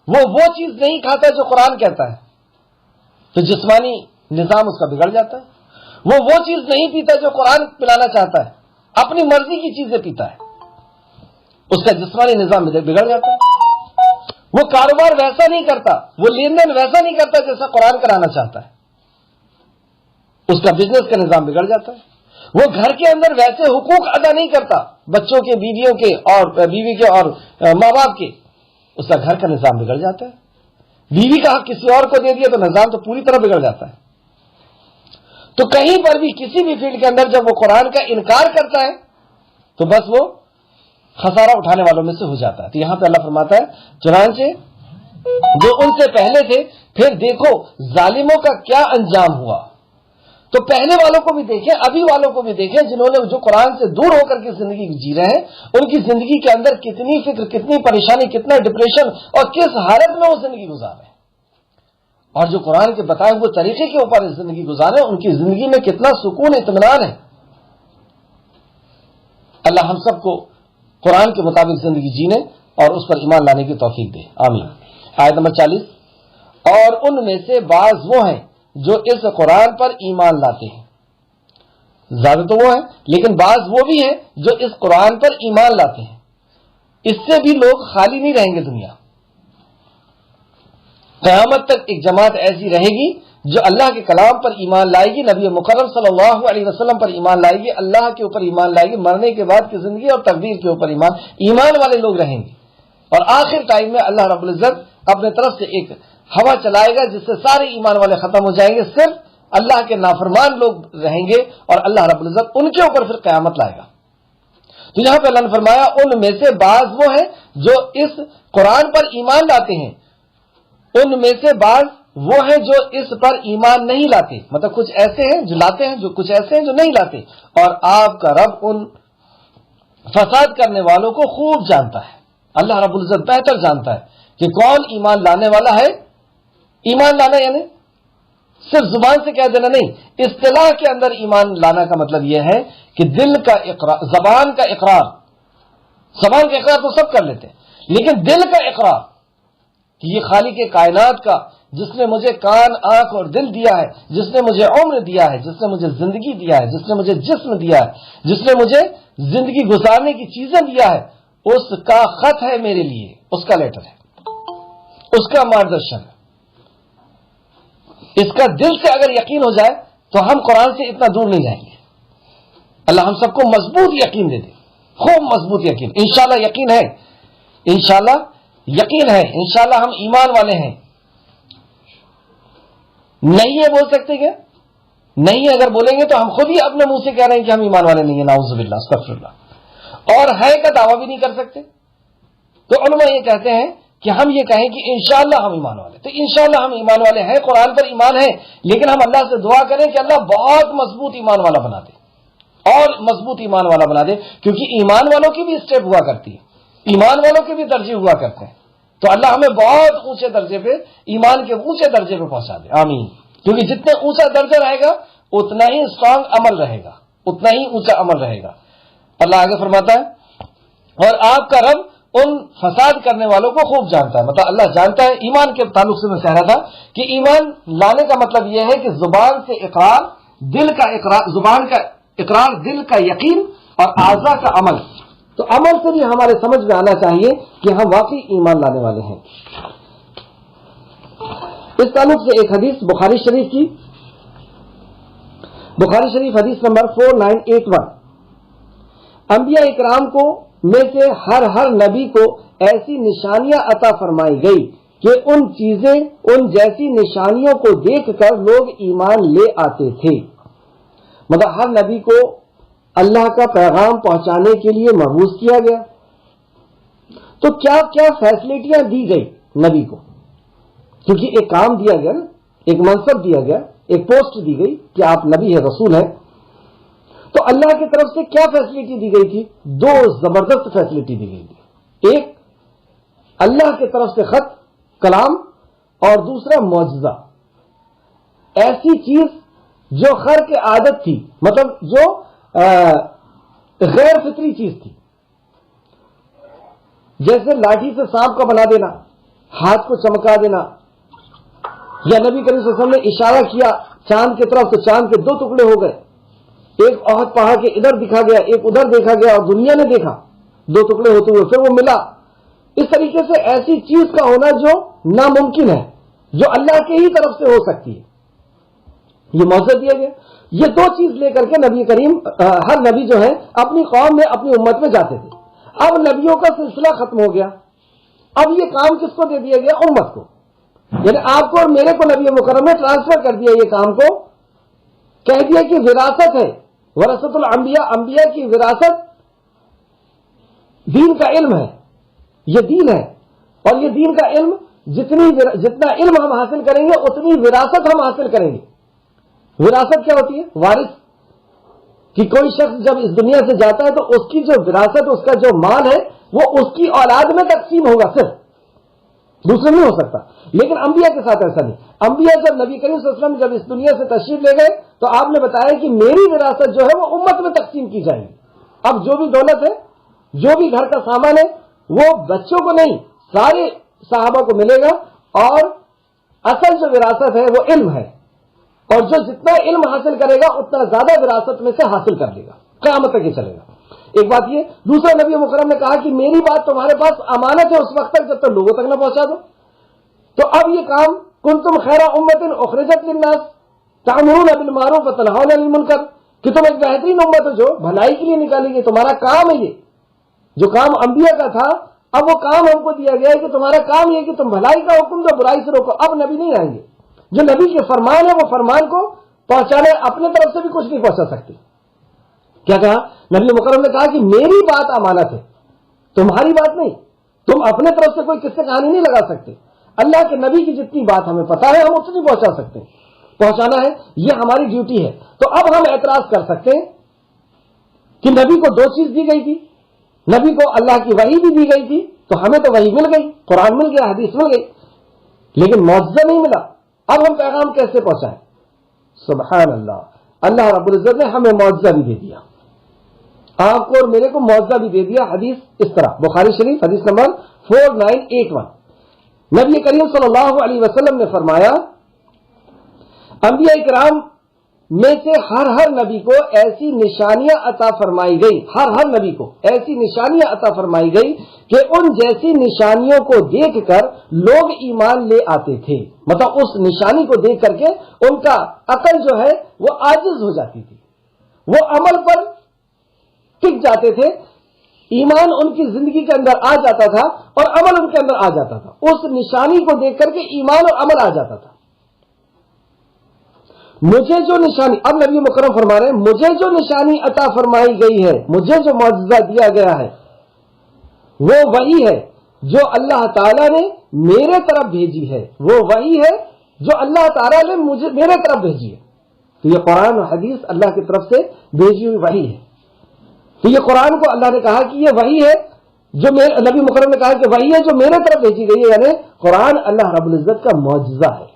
وہ چیز نہیں کھاتا جو قرآن کہتا ہے, تو جسمانی نظام اس کا بگڑ جاتا ہے. وہ چیز نہیں پیتا جو قرآن پلانا چاہتا ہے, اپنی مرضی کی چیزیں پیتا ہے, اس کا جسمانی نظام بگڑ جاتا ہے. وہ کاروبار ویسا نہیں کرتا, وہ لین دین ویسا نہیں کرتا جیسا قرآن کرانا چاہتا ہے, اس کا بزنس کا نظام بگڑ جاتا ہے. وہ گھر کے اندر ویسے حقوق ادا نہیں کرتا بچوں کے, بیویوں کے اور بیوی کے اور ماں باپ کے, اس کا گھر کا نظام بگڑ جاتا ہے. بیوی کا حق کسی اور کو دے دیا تو نظام تو پوری طرح بگڑ جاتا ہے. تو کہیں پر بھی کسی بھی فیلڈ کے اندر جب وہ قرآن کا انکار کرتا ہے تو بس وہ خسارہ اٹھانے والوں میں سے ہو جاتا ہے. تو یہاں پہ اللہ فرماتا ہے چنانچہ جو ان سے پہلے تھے پھر دیکھو ظالموں کا کیا انجام ہوا. تو پہلے والوں کو بھی دیکھیں, ابھی والوں کو بھی دیکھیں, جنہوں نے جو قرآن سے دور ہو کر کے زندگی جی رہے ہیں, ان کی زندگی کے اندر کتنی فکر, کتنی پریشانی, کتنا ڈپریشن اور کس حالت میں وہ زندگی گزار رہے ہیں. اور جو قرآن کے بتائے ہوئے طریقے کے اوپر زندگی گزارے ان کی زندگی میں کتنا سکون, اطمینان ہے. اللہ ہم سب کو قرآن کے مطابق زندگی جینے اور اس پر ایمان لانے کی توفیق دے, آمین. آیت نمبر 40. اور ان میں سے بعض وہ ہیں جو اس قرآن پر ایمان لاتے ہیں, زیادہ تو وہ ہیں لیکن بعض وہ بھی ہیں جو اس قرآن پر ایمان لاتے ہیں. اس سے بھی لوگ خالی نہیں رہیں گے. دنیا قیامت تک ایک جماعت ایسی رہے گی جو اللہ کے کلام پر ایمان لائے گی, نبی مکرم صلی اللہ علیہ وسلم پر ایمان لائے گی, اللہ کے اوپر ایمان لائے گی, مرنے کے بعد کی زندگی اور تقدیر کے اوپر ایمان والے لوگ رہیں گے. اور آخر ٹائم میں اللہ رب العزت اپنے طرف سے ایک ہوا چلائے گا جس سے سارے ایمان والے ختم ہو جائیں گے, صرف اللہ کے نافرمان لوگ رہیں گے اور اللہ رب العزت ان کے اوپر پھر قیامت لائے گا. تو یہاں پہ اللہ نے فرمایا ان میں سے بعض وہ ہیں جو اس قرآن پر ایمان لاتے ہیں, ان میں سے بعض وہ ہیں جو اس پر ایمان نہیں لاتے, مطلب کچھ ایسے ہیں جو لاتے ہیں, جو کچھ ایسے ہیں جو نہیں لاتے. اور آپ کا رب ان فساد کرنے والوں کو خوب جانتا ہے. اللہ رب العزت بہتر جانتا ہے کہ کون ایمان لانے والا ہے. ایمان لانا یعنی صرف زبان سے کہہ دینا نہیں, اصطلاح کے اندر ایمان لانا کا مطلب یہ ہے کہ دل کا اقرار, زبان کا اقرار تو سب کر لیتے ہیں لیکن دل کا اقرار کہ یہ خالق کائنات کا, جس نے مجھے کان, آنکھ اور دل دیا ہے, جس نے مجھے عمر دیا ہے, جس نے مجھے زندگی دیا ہے, جس نے مجھے جسم دیا ہے, جس نے مجھے زندگی گزارنے کی چیزیں دیا ہے, اس کا خط ہے میرے لیے, اس کا لیٹر ہے, اس کا مارگدرشن ہے. اس کا دل سے اگر یقین ہو جائے تو ہم قرآن سے اتنا دور نہیں جائیں گے. اللہ ہم سب کو مضبوط یقین دے دے, خوب مضبوط یقین. انشاءاللہ یقین ہے, انشاءاللہ یقین ہے, انشاءاللہ ہم ایمان والے ہیں. نہیں ہے بول سکتے کیا؟ نہیں ہے اگر بولیں گے تو ہم خود ہی اپنے منہ سے کہہ رہے ہیں کہ ہم ایمان والے نہیں ہیں, نعوذ باللہ, استغفر اللہ. اور ہے کا دعویٰ بھی نہیں کر سکتے. تو علماء یہ کہتے ہیں کہ ہم یہ کہیں کہ انشاءاللہ ہم ایمان والے, تو انشاءاللہ ہم ایمان والے ہیں, قرآن پر ایمان ہے, لیکن ہم اللہ سے دعا کریں کہ اللہ بہت مضبوط ایمان والا بنا دے اور مضبوط ایمان والا بنا دے, کیونکہ ایمان والوں کی بھی اسٹیپ ہوا کرتی ہے, ایمان والوں کے بھی درجے ہوا کرتے ہیں. تو اللہ ہمیں بہت اونچے درجے پہ, ایمان کے اونچے درجے پہ پہنچا دے, آمین. کیونکہ جتنے اونچا درجہ رہے گا اتنا ہی اسٹرانگ عمل رہے گا, اتنا ہی اونچا عمل رہے گا. اللہ آگے فرماتا ہے اور آپ کا رب ان فساد کرنے والوں کو خوب جانتا ہے. مطلب اللہ جانتا ہے. ایمان کے تعلق سے میں کہہ رہا تھا کہ ایمان لانے کا مطلب یہ ہے کہ زبان سے اقرار، دل کا اقرار، زبان کا اقرار، دل کا یقین اور اعضاء کا عمل. تو عمل سے بھی ہمارے سمجھ میں آنا چاہیے کہ ہم واقعی ایمان لانے والے ہیں. اس تعلق سے ایک حدیث بخاری شریف کی، بخاری شریف حدیث نمبر 4981. انبیاء اکرام کو میں سے ہر نبی کو ایسی نشانیاں عطا فرمائی گئی کہ ان جیسی نشانیوں کو دیکھ کر لوگ ایمان لے آتے تھے. مطلب ہر نبی کو اللہ کا پیغام پہنچانے کے لیے مبعوث کیا گیا. تو کیا کیا فیسلٹیاں دی گئی نبی کو؟ کیونکہ ایک کام دیا گیا نا، ایک منصب دیا گیا، ایک پوسٹ دی گئی کہ آپ نبی ہے، رسول ہے. تو اللہ کی طرف سے کیا فیسلٹی دی گئی تھی؟ دو زبردست فیسلٹی دی گئی تھی. ایک اللہ کی طرف سے خط کلام، اور دوسرا معجزہ. ایسی چیز جو خرق عادت تھی، مطلب جو غیر فطری چیز تھی، جیسے لاٹھی سے سانپ کا بنا دینا، ہاتھ کو چمکا دینا، یا نبی کریم صلی اللہ علیہ وسلم نے اشارہ کیا چاند کی طرف تو چاند کے دو ٹکڑے ہو گئے، ایک احد پہاڑ کے ادھر دکھا گیا، ایک ادھر دیکھا گیا، اور دنیا نے دیکھا دو ٹکڑے ہوتے ہوئے، پھر وہ ملا. اس طریقے سے ایسی چیز کا ہونا جو ناممکن ہے، جو اللہ کے ہی طرف سے ہو سکتی ہے، یہ معجزہ دیا گیا. یہ دو چیز لے کر کے نبی کریم ہر نبی جو ہے اپنی قوم میں، اپنی امت میں جاتے تھے. اب نبیوں کا سلسلہ ختم ہو گیا. اب یہ کام کس کو دے دیا گیا؟ امت کو. یعنی آپ کو اور میرے کو نبی مکرم نے ٹرانسفر کر دیا یہ کام کو، کہہ دیا کہ وراثت ہے، ورثۃ الانبیاء، انبیاء کی وراثت دین کا علم ہے. یہ دین ہے، اور یہ دین کا علم جتنا علم ہم حاصل کریں گے اتنی وراثت ہم حاصل کریں گے. وراثت کیا ہوتی ہے؟ وارث. کہ کوئی شخص جب اس دنیا سے جاتا ہے تو اس کی جو وراثت، اس کا جو مال ہے، وہ اس کی اولاد میں تقسیم ہوگا، صرف دوسرے نہیں ہو سکتا. لیکن انبیاء کے ساتھ ایسا نہیں. انبیاء جب نبی کریم صلی اللہ علیہ وسلم جب اس دنیا سے تشریف لے گئے تو آپ نے بتایا کہ میری وراثت جو ہے وہ امت میں تقسیم کی جائے گی. اب جو بھی دولت ہے، جو بھی گھر کا سامان ہے، وہ بچوں کو نہیں، سارے صحابہ کو ملے گا. اور اصل جو وراثت ہے وہ علم ہے، اور جو جتنا علم حاصل کرے گا اتنا زیادہ وراثت میں سے حاصل کر لے گا، قیامت تک یہ چلے گا. ایک بات یہ. دوسرا نبی مکرم نے کہا کہ میری بات تمہارے پاس امانت ہے اس وقت تک جب تک لوگوں تک نہ پہنچا دو. تو اب یہ کام، کنتم خیر امت اخرجت للناس تأمرون بالمعروف وتنہون عن المنکر، کہ تم ایک بہترین امت ہو جو بھلائی کے لیے نکالی گئی. تمہارا کام ہے یہ جو کام انبیاء کا تھا، اب وہ کام ہم کو دیا گیا ہے کہ تمہارا کام یہ کہ تم بھلائی کا حکم دو، برائی سے روکو. اب نبی نہیں آئیں گے. جو نبی کے فرمان ہے وہ فرمان کو پہنچانے، اپنے طرف سے بھی کچھ نہیں پہنچا سکتے. کیا کہا نبی مکرم نے؟ کہا کہ میری بات امانت ہے، تمہاری بات نہیں. تم اپنے طرف سے کوئی قصے کہانی نہیں لگا سکتے. اللہ کے نبی کی جتنی بات ہمیں پتا ہے ہم اتنی پہنچا سکتے ہیں. پہنچانا ہے، یہ ہماری ڈیوٹی ہے. تو اب ہم اعتراض کر سکتے ہیں کہ نبی کو دو چیز دی گئی تھی، نبی کو اللہ کی وحی بھی دی گئی تھی، تو ہمیں تو وحی مل گئی، قرآن مل گیا، حدیث مل گئی، لیکن معجزہ نہیں ملا. اب ہم پیغام کیسے پہنچائیں؟ سبحان اللہ. اللہ رب العزت نے ہمیں معجزہ بھی دے دیا، آپ کو اور میرے کو معجزہ بھی دے دیا. حدیث اس طرح، بخاری شریف حدیث نمبر 4981. نبی کریم صلی اللہ علیہ وسلم نے فرمایا، انبیاء کرام میں سے ہر نبی کو ایسی نشانیاں عطا فرمائی گئی، ہر نبی کو ایسی نشانیاں عطا فرمائی گئی کہ ان جیسی نشانیوں کو دیکھ کر لوگ ایمان لے آتے تھے. مطلب اس نشانی کو دیکھ کر کے ان کا عقل جو ہے وہ عاجز ہو جاتی تھی، وہ عمل پر ٹک جاتے تھے، ایمان ان کی زندگی کے اندر آ جاتا تھا اور عمل ان کے اندر آ جاتا تھا. اس نشانی کو دیکھ کر کے ایمان اور عمل آ جاتا تھا. مجھے جو نشانی، اب نبی مکرم فرما رہے ہیں، مجھے جو نشانی عطا فرمائی گئی ہے، مجھے جو معجزہ دیا گیا ہے، وہ وہی ہے جو اللہ تعالیٰ نے میرے طرف بھیجی ہے، وہ وہی ہے جو اللہ تعالیٰ نے مجھے میرے طرف بھیجی ہے. تو یہ قرآن و حدیث اللہ کی طرف سے بھیجی ہوئی وحی ہے. تو یہ قرآن کو اللہ نے کہا کہ یہ وحی ہے جو نبی مکرم نے کہا کہ وحی ہے جو میرے طرف بھیجی گئی ہے، یعنی قرآن اللہ رب العزت کا معجزہ ہے.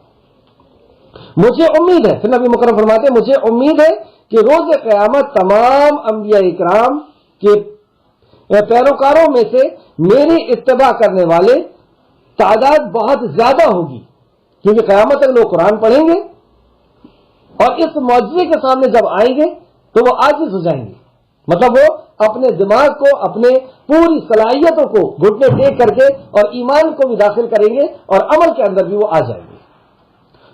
مجھے امید ہے، پھر نبی مکرم فرماتے ہیں مجھے امید ہے کہ روز قیامت تمام انبیاء اکرام کے پیروکاروں میں سے میری اتباع کرنے والے تعداد بہت زیادہ ہوگی، کیونکہ قیامت تک لوگ قرآن پڑھیں گے اور اس معجزے کے سامنے جب آئیں گے تو وہ عاجز ہو جائیں گے، مطلب وہ اپنے دماغ کو، اپنے پوری صلاحیتوں کو گھٹنے ٹیک کر کے اور ایمان کو بھی داخل کریں گے اور عمل کے اندر بھی وہ آ جائیں گے۔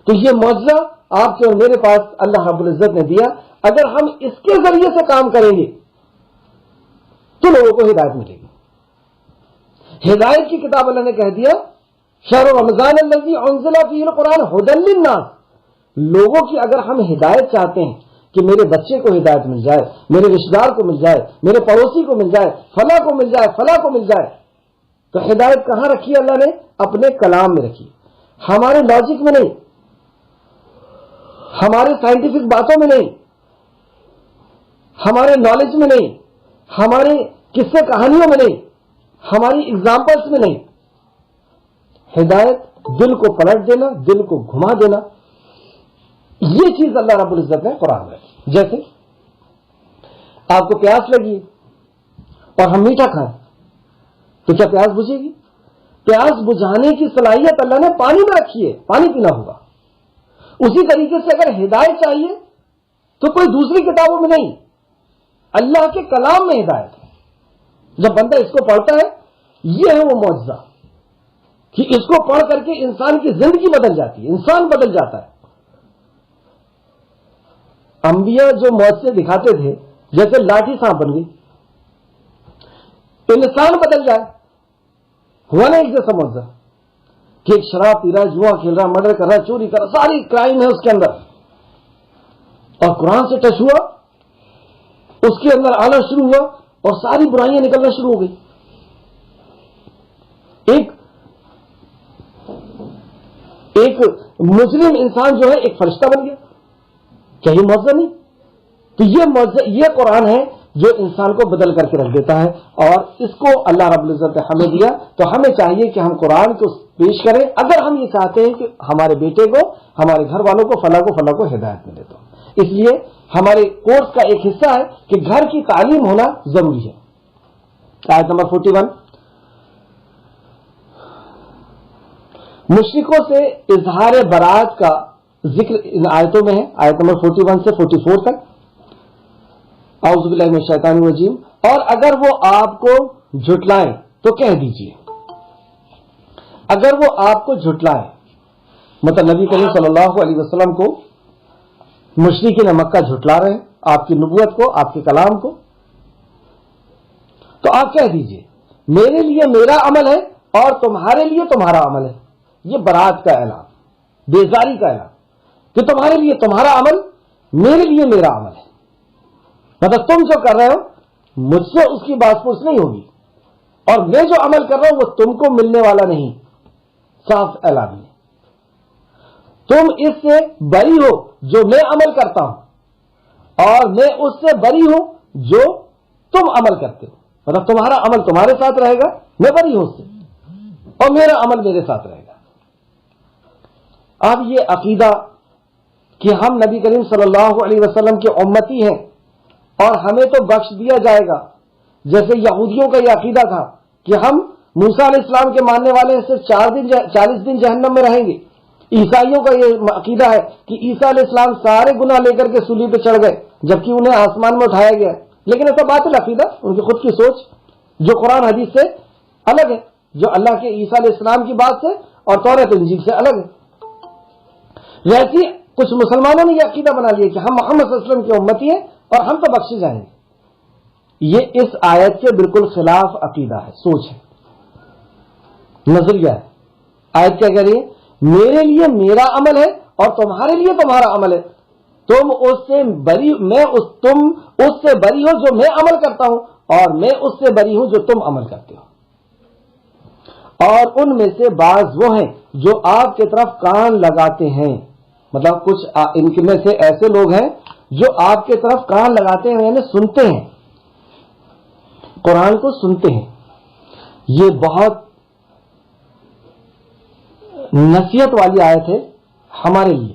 تو یہ معجزہ آپ کے اور میرے پاس اللہ رب العزت نے دیا، اگر ہم اس کے ذریعے سے کام کریں گے تو لوگوں کو ہدایت ملے گی۔ ہدایت کی کتاب اللہ نے کہہ دیا شہر رمضان الذی انزل فیہ القرآن ھدی للناس، لوگوں کی اگر ہم ہدایت چاہتے ہیں کہ میرے بچے کو ہدایت مل جائے، میرے رشتہ دار کو مل جائے، میرے پڑوسی کو مل جائے، فلاں کو مل جائے، فلاں کو مل جائے، تو ہدایت کہاں رکھی اللہ نے؟ اپنے کلام میں رکھی، ہمارے لاجک میں نہیں، ہمارے سائنٹیفک باتوں میں نہیں، ہمارے نالج میں نہیں، ہمارے قصے کہانیوں میں نہیں، ہماری اگزامپلس میں نہیں۔ ہدایت دل کو پلٹ دینا، دل کو گھما دینا، یہ چیز اللہ رب العزت نے قرآن میں رکھی۔ جیسے آپ کو پیاس لگی ہے اور ہم میٹھا کھائیں تو کیا پیاس بجھے گی؟ پیاس بجھانے کی صلاحیت اللہ نے پانی میں رکھی ہے، پانی پینا ہوگا۔ اسی طریقے سے اگر ہدایت چاہیے تو کوئی دوسری کتابوں میں نہیں، اللہ کے کلام میں ہدایت ہے۔ جب بندہ اس کو پڑھتا ہے، یہ ہے وہ معجزہ کہ اس کو پڑھ کر کے انسان کی زندگی بدل جاتی ہے، انسان بدل جاتا ہے۔ انبیاء جو معجزے دکھاتے تھے، جیسے لاٹھی سانپ بن گئی، انسان بدل جائے، ہوا نا ایک جیسا معجزہ کہ ایک شراب پی رہا ہے، جوا کھیل رہا، مرڈر کر رہا، چوری کر رہا، ساری کرائم ہے اس کے اندر، اور قرآن سے ٹچ ہوا، اس کے اندر آنا شروع ہوا اور ساری برائیاں نکلنا شروع ہو گئی۔ ایک مسلم انسان جو ہے ایک فرشتہ بن گیا، کیا یہ معجزہ نہیں؟ تو یہ معجزہ، یہ قرآن ہے جو انسان کو بدل کر کے رکھ دیتا ہے، اور اس کو اللہ رب العزت نے ہمیں دیا، تو ہمیں چاہیے کہ ہم قرآن کو پیش کریں اگر ہم یہ چاہتے ہیں کہ ہمارے بیٹے کو، ہمارے گھر والوں کو، فلاں کو ہدایت ملے۔ تو اس لیے ہمارے کورس کا ایک حصہ ہے کہ گھر کی تعلیم ہونا ضروری ہے۔ آیت نمبر 41، مشرکوں سے اظہار برات کا ذکر ان آیتوں میں ہے، آیت نمبر 41 سے 44 تک۔ اعوذ باللہ من الشیطان الرجیم، اور اگر وہ آپ کو جھٹلائیں تو کہہ دیجئے، اگر وہ آپ کو جھٹلائیں، مطلب نبی کریم صلی اللہ علیہ وسلم کو مشرکین مکہ جھٹلا رہے ہیں، آپ کی نبوت کو، آپ کے کلام کو، تو آپ کہہ دیجئے میرے لیے میرا عمل ہے اور تمہارے لیے تمہارا عمل ہے۔ یہ برات کا اعلان، بیزاری کا اعلان کہ تمہارے لیے تمہارا عمل، میرے لیے میرا عمل ہے، مطلب تم جو کر رہے ہو مجھ سے اس کی بات پوچھ نہیں ہوگی، اور میں جو عمل کر رہا ہوں وہ تم کو ملنے والا نہیں۔ صاف اعلان ہے، تم اس سے بری ہو جو میں عمل کرتا ہوں، اور میں اس سے بری ہوں جو تم عمل کرتے ہو، مطلب تمہارا عمل تمہارے ساتھ رہے گا، میں بری ہوں اس سے، اور میرا عمل میرے ساتھ رہے گا۔ اب یہ عقیدہ کہ ہم نبی کریم صلی اللہ علیہ وسلم کے امتی ہیں اور ہمیں تو بخش دیا جائے گا، جیسے یہودیوں کا یہ عقیدہ تھا کہ ہم موسیٰ علیہ السلام کے ماننے والے ہیں، صرف 40 دن جہنم میں رہیں گے۔ عیسائیوں کا یہ عقیدہ ہے کہ عیسیٰ علیہ السلام سارے گناہ لے کر کے صلیب پہ چڑھ گئے جبکہ انہیں آسمان میں اٹھایا گیا، لیکن ایسا باطل عقیدہ، ان کی خود کی سوچ جو قرآن حدیث سے الگ ہے، جو اللہ کے عیسیٰ علیہ السلام کی بات سے اور تورات انجیل سے الگ ہے۔ ویسے کچھ مسلمانوں نے یہ عقیدہ بنا لیا کہ ہم محمد صلی اللہ علیہ وسلم کی امتی ہیں اور ہم تو بخشے جائیں گے۔ یہ اس آیت کے بالکل خلاف عقیدہ ہے، سوچ ہے، نظریہ ہے۔ آیت کیا کہہ رہی ہے؟ میرے لیے میرا عمل ہے اور تمہارے لیے تمہارا عمل ہے، تم اس سے بری، تم اس سے بری ہو جو میں عمل کرتا ہوں، اور میں اس سے بری ہوں جو تم عمل کرتے ہو۔ اور ان میں سے بعض وہ ہیں جو آپ کی طرف کان لگاتے ہیں، مطلب کچھ ان میں سے ایسے لوگ ہیں جو آپ کی طرف کان لگاتے ہیں، یعنی سنتے ہیں، قرآن کو سنتے ہیں۔ یہ بہت نصیحت والی آیت ہے ہمارے لیے،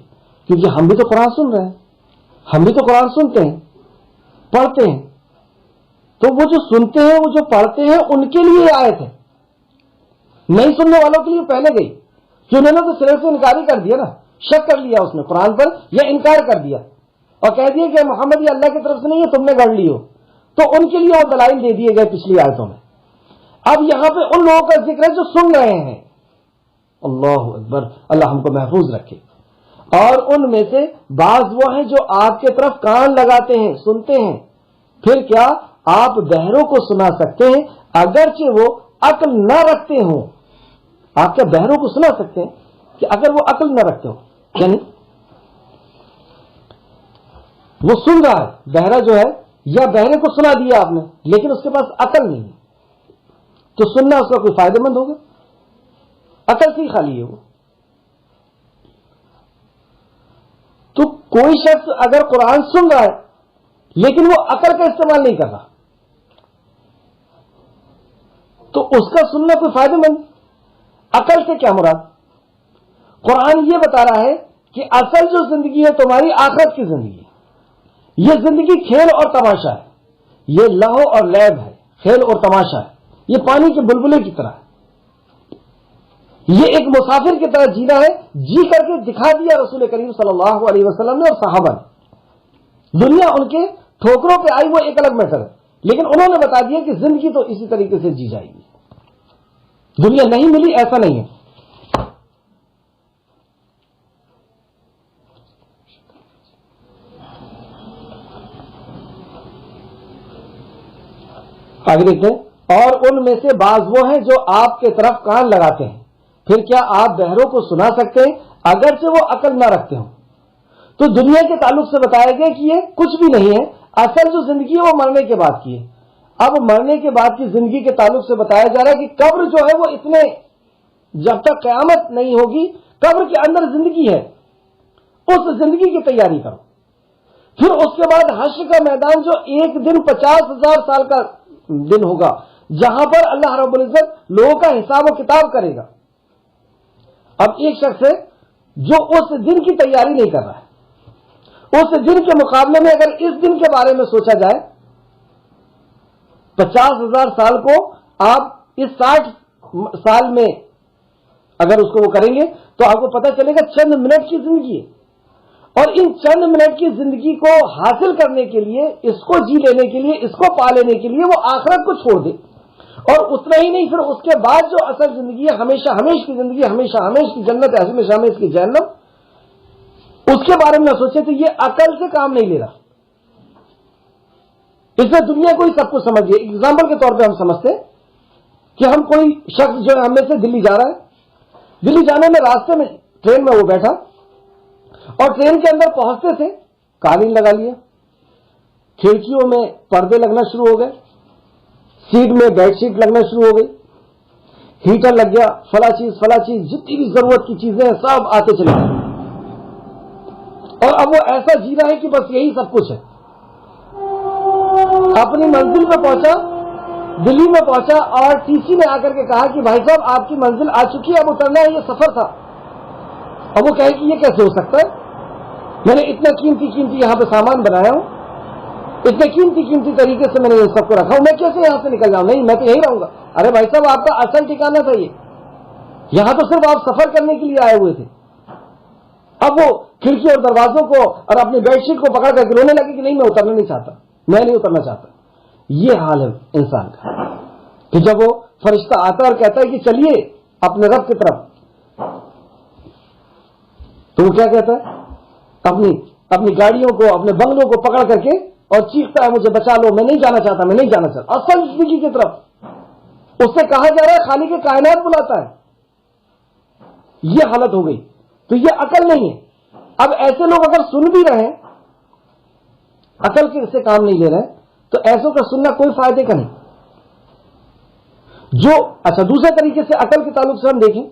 کیونکہ ہم بھی تو قرآن سن رہے ہیں، ہم بھی تو قرآن سنتے ہیں، پڑھتے ہیں، تو وہ جو سنتے ہیں, وہ جو پڑھتے ہیں, ان کے لیے یہ آیت ہے. نہیں سننے والوں کے لیے پہلے گئی کہ انہوں نے تو سرے سے انکار ہی کر دیا نا, شک کر لیا اس نے قرآن پر, یا انکار کر دیا اور کہہ دیا کہ محمد یہ اللہ کی طرف سے نہیں ہے, تم نے گڑھ لی ہو. تو ان کے لیے وہ دلائل دے دیے گئے پچھلی آیتوں میں. اب یہاں پہ ان لوگوں کا ذکر ہے جو سن رہے ہیں. اللہ اکبر, اللہ ہم کو محفوظ رکھے. اور ان میں سے بعض وہ ہیں جو آپ کے طرف کان لگاتے ہیں, سنتے ہیں. پھر کیا آپ بہروں کو سنا سکتے ہیں اگرچہ وہ عقل نہ رکھتے ہوں؟ آپ کیا بہروں کو سنا سکتے ہیں کہ اگر وہ عقل نہ رکھتے ہو؟ یعنی وہ سن رہا ہے, بہرا جو ہے, یا بہرے کو سنا دیا آپ نے لیکن اس کے پاس عقل نہیں ہے, تو سننا اس کا کوئی فائدہ مند ہوگا؟ عقل سے ہی خالی ہے وہ. تو کوئی شخص اگر قرآن سن رہا ہے لیکن وہ عقل کا استعمال نہیں کر رہا, تو اس کا سننا کوئی فائدہ مند؟ عقل سے کیا مراد؟ قرآن یہ بتا رہا ہے کہ اصل جو زندگی ہے تمہاری آخرت کی زندگی ہے. یہ زندگی کھیل اور تماشا ہے, یہ لہو اور لیب ہے, کھیل اور تماشا ہے. یہ پانی کے بلبلے کی طرح ہے. یہ ایک مسافر کی طرح جینا ہے, جی کر کے دکھا دیا رسول کریم صلی اللہ علیہ وسلم نے اور صحابہ نے. دنیا ان کے ٹھوکروں پہ آئی, وہ ایک الگ میٹر ہے, لیکن انہوں نے بتا دیا کہ زندگی تو اسی طریقے سے جی جائے گی. دنیا نہیں ملی ایسا نہیں ہے. آگے دیکھتے ہیں. اور ان میں سے بعض وہ ہیں جو آپ کے طرف کان لگاتے ہیں. پھر کیا آپ بہروں کو سنا سکتے ہیں اگرچہ وہ عقل نہ رکھتے ہوں؟ تو دنیا کے تعلق سے بتایا گیا کہ یہ کچھ بھی نہیں ہے, اصل جو زندگی ہے وہ مرنے کے بعد کی ہے. اب مرنے کے بعد کی زندگی کے تعلق سے بتایا جا رہا ہے کہ قبر جو ہے وہ اتنے, جب تک قیامت نہیں ہوگی قبر کے اندر زندگی ہے, اس زندگی کی تیاری کرو. پھر اس کے بعد حشر کا میدان جو ایک دن 50,000 سال کا دن ہوگا, جہاں پر اللہ رب العزت لوگوں کا حساب و کتاب کرے گا. اب ایک شخص ہے جو اس دن کی تیاری نہیں کر رہا ہے, اس دن کے مقابلے میں اگر اس دن کے بارے میں سوچا جائے, 50,000 سال کو آپ اس 60 سال میں اگر اس کو وہ کریں گے تو آپ کو پتہ چلے گا چند منٹ کی زندگی ہے. اور ان چند منٹ کی زندگی کو حاصل کرنے کے لیے, اس کو جی لینے کے لیے, اس کو پا لینے کے لیے وہ آخرت کو چھوڑ دے. اور اتنا ہی نہیں, پھر اس کے بعد جو اصل زندگی ہے, ہمیشہ ہمیش کی زندگی, ہمیشہ ہمیش کی جنت ہے, ہمیشہ ہمیش کی جہنم, اس کے بارے میں نہ سوچے تو یہ عقل سے کام نہیں لے رہا. اس میں دنیا کو ہی سب کچھ سمجھ گئے. ایگزامپل کے طور پہ ہم سمجھتے ہیں کہ ہم کوئی شخص جو ہے ہم میں سے دلی جا رہا ہے, دلی جانے میں راستے میں ٹرین میں وہ بیٹھا اور ٹرین کے اندر پہنچتے تھے قالین لگا لیا, کھڑکیوں میں پردے لگنا شروع ہو گئے, سیٹ میں بیڈ شیٹ لگنا شروع ہو گئی, ہیٹر لگ گیا, فلاں چیز جتنی بھی ضرورت کی چیزیں ہیں سب آتے چلے گئے. اور اب وہ ایسا جی رہا ہے کہ بس یہی سب کچھ ہے. اپنی منزل پہ پہنچا, دلی میں پہنچا, اور ٹی سی نے آ کر کے کہا کہ بھائی صاحب آپ کی منزل آ چکی ہے, اب اترنا ہے, یہ سفر تھا. اب وہ کہے کہ یہ کیسے ہو سکتا ہے, میں نے اتنا قیمتی یہاں پہ سامان بنایا ہوں, اتنے قیمتی طریقے سے میں نے سب کو رکھا ہوں, میں کیسے یہاں سے نکل جاؤں؟ نہیں, میں تو یہی رہوں گا. ارے بھائی صاحب آپ کا اصل ٹھکانا تھا یہ, یہاں تو صرف آپ سفر کرنے کے لیے آئے ہوئے تھے. اب وہ کھڑکی اور دروازوں کو اور اپنی بیڈ شیٹ کو پکڑ کر کے رونے لگے کہ نہیں میں اترنا نہیں چاہتا, میں نہیں اترنا چاہتا. یہ حال ہے انسان کا کہ جب وہ فرشتہ آتا اور کہتا ہے کہ چلیے اپنے رب کی طرف, تو وہ کیا کہتا ہے, اپنی گاڑیوں کو, اپنے بنگلوں کو پکڑ کر کے اور چیختا ہے مجھے بچا لو, میں نہیں جانا چاہتا, میں نہیں جانا چاہتا. اصل زندگی کی طرف اس سے کہا جا رہا ہے خالق کائنات بلاتا ہے. یہ حالت ہو گئی, تو یہ عقل نہیں ہے. اب ایسے لوگ اگر سن بھی رہے ہیں, عقل کے سے کام نہیں لے رہے, تو ایسوں کا سننا کوئی فائدے کا نہیں. جو اچھا دوسرے طریقے سے عقل کے تعلق سے ہم دیکھیں,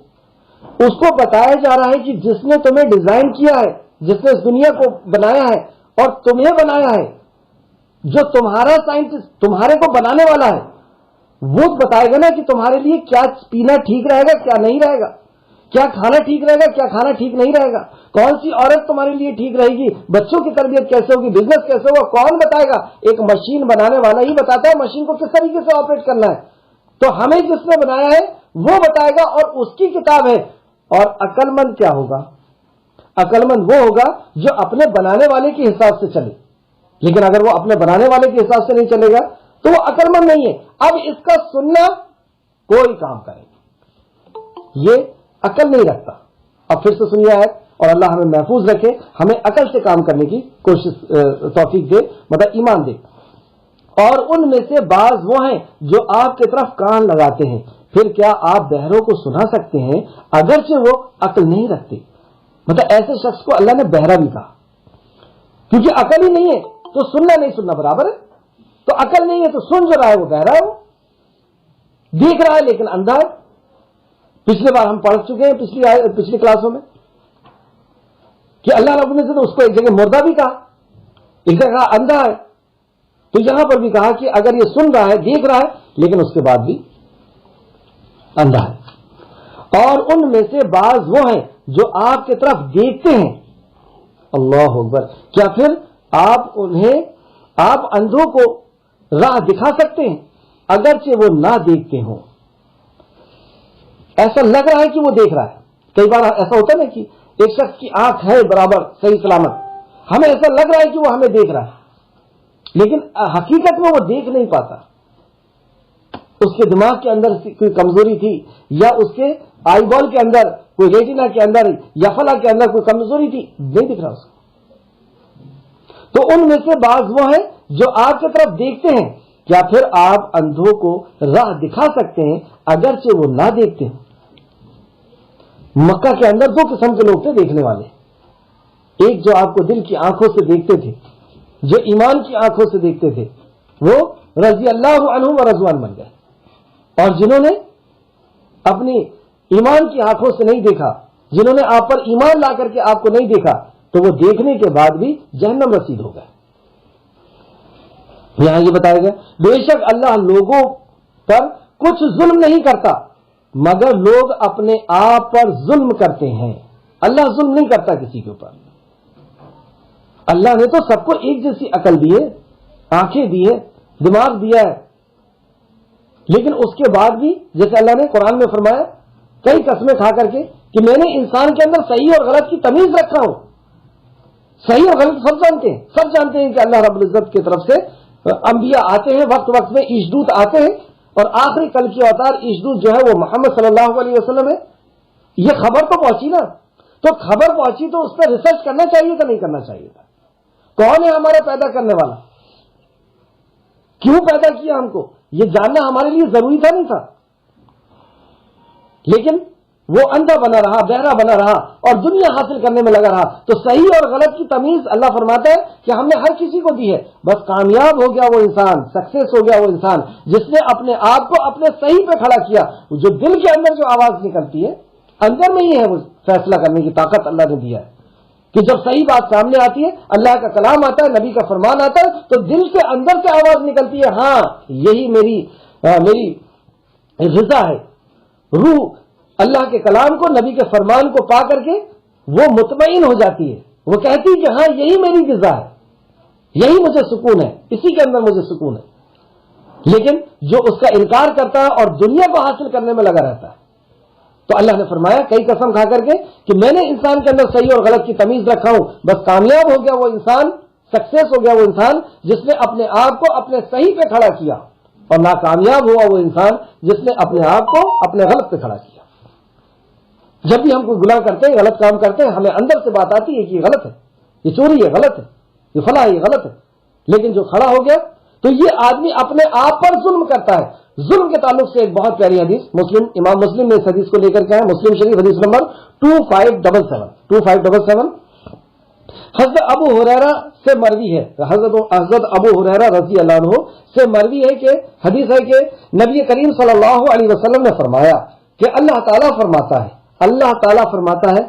اس کو بتایا جا رہا ہے کہ جس نے تمہیں ڈیزائن کیا ہے, جس نے اس دنیا کو بنایا ہے اور تمہیں بنایا ہے, جو تمہارا سائنٹسٹ تمہارے کو بنانے والا ہے, وہ بتائے گا نا کہ تمہارے لیے کیا پینا ٹھیک رہے گا, کیا نہیں رہے گا. کیا کھانا ٹھیک رہے گا, کیا کھانا ٹھیک نہیں رہے گا, کون سی عورت تمہارے لیے ٹھیک رہے گی, بچوں کی تربیت کیسے ہوگی, بزنس کیسے ہوگا, کون بتائے گا؟ ایک مشین بنانے والا ہی بتاتا ہے مشین کو کس طریقے سے آپریٹ کرنا ہے. تو ہمیں جس نے بنایا ہے وہ بتائے گا اور اس کی کتاب ہے. اور عقل مند کیا ہوگا؟ عقل مند وہ ہوگا جو اپنے بنانے والے کے حساب سے چلے. لیکن اگر وہ اپنے بنانے والے کے حساب سے نہیں چلے گا تو وہ عقل مند نہیں ہے. اب اس کا سننا کوئی کام کرے, یہ عقل نہیں رکھتا. اب پھر سے سنیے آیت, اور اللہ ہمیں محفوظ رکھے, ہمیں عقل سے کام کرنے کی کوشش توفیق دے, مطلب ایمان دے. اور ان میں سے بعض وہ ہیں جو آپ کی طرف کان لگاتے ہیں, پھر کیا آپ بہروں کو سنا سکتے ہیں اگرچہ وہ عقل نہیں رکھتے. مطلب ایسے شخص کو اللہ نے بہرا بھی کہا, کیونکہ عقل ہی نہیں ہے تو سننا نہیں سننا برابر ہے. تو عقل نہیں ہے تو سن جو رہا ہے وہ بہرا ہے, وہ دیکھ رہا ہے لیکن اندھا ہے. پچھلے بار ہم پڑھ چکے ہیں پچھلی کلاسوں میں کہ اللہ رب العزت نے اس کو ایک جگہ مردہ بھی کہا, ایک جگہ اندھا ہے. تو یہاں پر بھی کہا کہ اگر یہ سن رہا ہے, دیکھ رہا ہے, لیکن اس کے بعد بھی اندھا ہے. اور ان میں سے بعض وہ ہیں جو آپ کی طرف دیکھتے ہیں. اللہ اکبر, کیا پھر آپ اندھوں کو راہ دکھا سکتے ہیں اگرچہ وہ نہ دیکھتے ہوں؟ ایسا لگ رہا ہے کہ وہ دیکھ رہا ہے. کئی بار ایسا ہوتا ہے نا کہ ایک شخص کی آنکھ ہے برابر صحیح سلامت, ہمیں ایسا لگ رہا ہے کہ وہ ہمیں دیکھ رہا ہے, لیکن حقیقت میں وہ دیکھ نہیں پاتا. اس کے دماغ کے اندر کوئی کمزوری تھی, یا اس کے آئی بال کے اندر کوئی ریٹینا کے اندر یا فلا کے اندر کوئی کمزوری تھی, نہیں دکھ رہا اس کو. تو ان میں سے بعض وہ ہیں جو آپ کی طرف دیکھتے ہیں, کیا پھر آپ اندھوں کو راہ دکھا سکتے ہیں اگرچہ وہ نہ دیکھتے ہیں؟ مکہ کے اندر دو قسم کے لوگ تھے دیکھنے والے. ایک جو آپ کو دل کی آنکھوں سے دیکھتے تھے, جو ایمان کی آنکھوں سے دیکھتے تھے, وہ رضی اللہ عنہم و رضوان بن گئے. اور جنہوں نے اپنی ایمان کی آنکھوں سے نہیں دیکھا, جنہوں نے آپ پر ایمان لا کر کے آپ کو نہیں دیکھا, تو وہ دیکھنے کے بعد بھی جہنم رسید ہو گئے. یہاں یہ بتایا گیا بے شک اللہ لوگوں پر کچھ ظلم نہیں کرتا مگر لوگ اپنے آپ پر ظلم کرتے ہیں. اللہ ظلم نہیں کرتا کسی کے اوپر. اللہ نے تو سب کو ایک جیسی عقل دی ہے, آنکھیں دی ہے, دماغ دیا ہے, لیکن اس کے بعد بھی جیسے اللہ نے قرآن میں فرمایا کئی قسمیں کھا کر کے کہ میں نے انسان کے اندر صحیح اور غلط کی تمیز رکھا ہوں. صحیح اور غلط سب جانتے ہیں کہ اللہ رب العزت کی طرف سے انبیاء آتے ہیں, وقت وقت میں عیشدوت آتے ہیں, اور آخری کل کی اوتار عیشدوت جو ہے وہ محمد صلی اللہ علیہ وسلم ہے. یہ خبر تو پہنچی نا, تو خبر پہنچی تو اس پر ریسرچ کرنا چاہیے تھا, نہیں کرنا چاہیے تھا. کون ہے ہمارا پیدا کرنے والا, کیوں پیدا کیا ہم کو, یہ جاننا ہمارے لیے ضروری تھا نہیں تھا. لیکن وہ اندھا بنا رہا, بہرا بنا رہا, اور دنیا حاصل کرنے میں لگا رہا. تو صحیح اور غلط کی تمیز اللہ فرماتا ہے کہ ہم نے ہر کسی کو دی ہے. بس کامیاب ہو گیا وہ انسان, سکسیس ہو گیا وہ انسان جس نے اپنے آپ کو اپنے صحیح پہ کھڑا کیا. جو دل کے اندر جو آواز نکلتی ہے, اندر میں ہی ہے وہ فیصلہ کرنے کی طاقت اللہ نے دیا ہے کہ جب صحیح بات سامنے آتی ہے, اللہ کا کلام آتا ہے, نبی کا فرمان آتا ہے, تو دل کے اندر سے آواز نکلتی ہے, ہاں یہی میری غذا ہے. روح اللہ کے کلام کو, نبی کے فرمان کو پا کر کے وہ مطمئن ہو جاتی ہے, وہ کہتی ہے کہ ہاں یہی میری غذا ہے, یہی مجھے سکون ہے, اسی کے اندر مجھے سکون ہے. لیکن جو اس کا انکار کرتا ہے اور دنیا کو حاصل کرنے میں لگا رہتا ہے, تو اللہ نے فرمایا کئی قسم کھا کر کے کہ میں نے انسان کے اندر صحیح اور غلط کی تمیز رکھا ہوں. بس کامیاب ہو گیا وہ انسان, سکسیس ہو گیا وہ انسان جس نے اپنے آپ کو اپنے صحیح پہ کھڑا کیا, اور ناکامیاب ہوا وہ انسان جس نے اپنے آپ کو اپنے غلط پہ کھڑا کیا. جب بھی ہم کوئی گناہ کرتے ہیں, غلط کام کرتے ہیں, ہمیں اندر سے بات آتی ہے کہ یہ غلط ہے, یہ چوری ہے, غلط ہے, یہ فلاں ہے, یہ غلط ہے. لیکن جو کھڑا ہو گیا تو یہ آدمی اپنے آپ پر ظلم کرتا ہے. ظلم کے تعلق سے ایک بہت پیاری حدیث امام مسلم نے اس حدیث کو لے کر کے ہے, مسلم شریف حدیث نمبر 2577 حضرت ابو ہریرہ سے مروی ہے, حضرت ابو ہریرہ رضی اللہ عنہ سے مروی ہے کہ حدیث ہے کہ نبی کریم صلی اللہ علیہ وسلم نے فرمایا کہ اللہ تعالیٰ فرماتا ہے,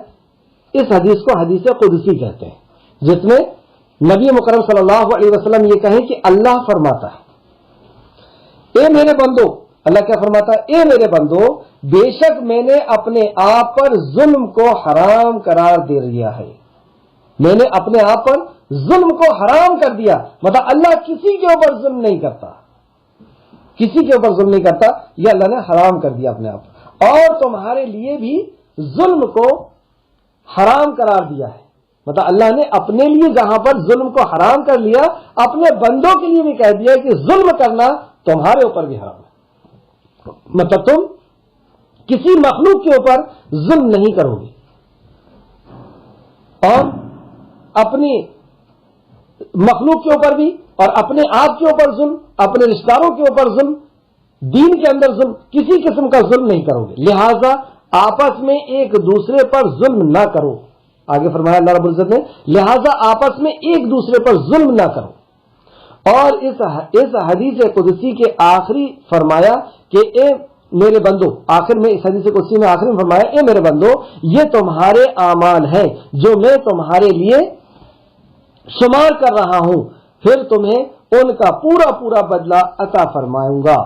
اس حدیث کو حدیث قدسی کہتے ہیں, جس میں نبی مکرم صلی اللہ علیہ وسلم یہ کہیں کہ اللہ فرماتا ہے, اے میرے بندو, اللہ کیا فرماتا ہے, اے میرے بندو بے شک میں نے اپنے آپ پر ظلم کو حرام قرار دے دیا ہے. میں نے اپنے آپ پر ظلم کو حرام کر دیا. مطلب اللہ کسی کے اوپر ظلم نہیں کرتا, کسی کے اوپر ظلم نہیں کرتا, یہ اللہ نے حرام کر دیا اپنے آپ. اور تمہارے لیے بھی ظلم کو حرام قرار دیا ہے. مطلب اللہ نے اپنے لیے جہاں پر ظلم کو حرام کر لیا, اپنے بندوں کے لیے بھی کہہ دیا کہ ظلم کرنا تمہارے اوپر بھی حرام ہے. مطلب تم کسی مخلوق کے اوپر ظلم نہیں کرو گے, اور اپنی مخلوق کے اوپر بھی, اور اپنے آپ کے اوپر ظلم, اپنے رشتہ داروں کے اوپر ظلم, دین کے اندر ظلم, کسی قسم کا ظلم نہیں کرو گے. لہذا آپس میں ایک دوسرے پر ظلم نہ کرو. آگے فرمایا اللہ رب العزت نے, لہذا آپس میں ایک دوسرے پر ظلم نہ کرو. اور اس حدیث قدسی کے آخری فرمایا کہ اے میرے بندو, آخر میں اس حدیث قدسی میں آخر میں فرمایا اے میرے بندو, یہ تمہارے اعمال ہیں جو میں تمہارے لیے شمار کر رہا ہوں, پھر تمہیں ان کا پورا پورا بدلہ عطا فرماؤں گا.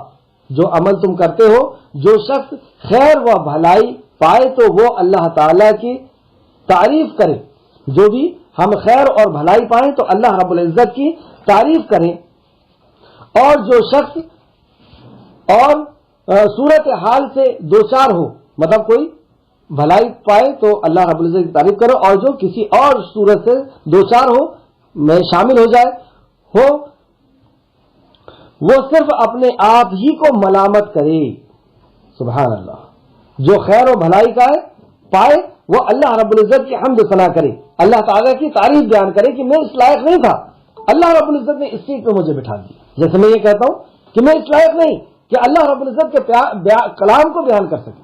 جو عمل تم کرتے ہو, جو شخص خیر و بھلائی پائے تو وہ اللہ تعالی کی تعریف کرے. جو بھی ہم خیر اور بھلائی پائیں تو اللہ رب العزت کی تعریف کریں. اور جو شخص اور صورت حال سے دوچار ہو, مطلب کوئی بھلائی پائے تو اللہ رب العزت کی تعریف کرو, اور جو کسی اور صورت سے دوچار ہو میں شامل ہو جائے ہو, وہ صرف اپنے آپ ہی کو ملامت کرے. سبحان اللہ. جو خیر و بھلائی کا ہے پائے وہ اللہ رب العزت کی حمد ثنا کرے, اللہ تعالیٰ کی تعریف بیان کرے کہ میں اس لائق نہیں تھا, اللہ رب العزت نے اس چیز پہ مجھے بٹھا دیا. جیسے میں یہ کہتا ہوں کہ میں اس لائق نہیں کہ اللہ رب العزت کے کلام کو بیان کر سکے.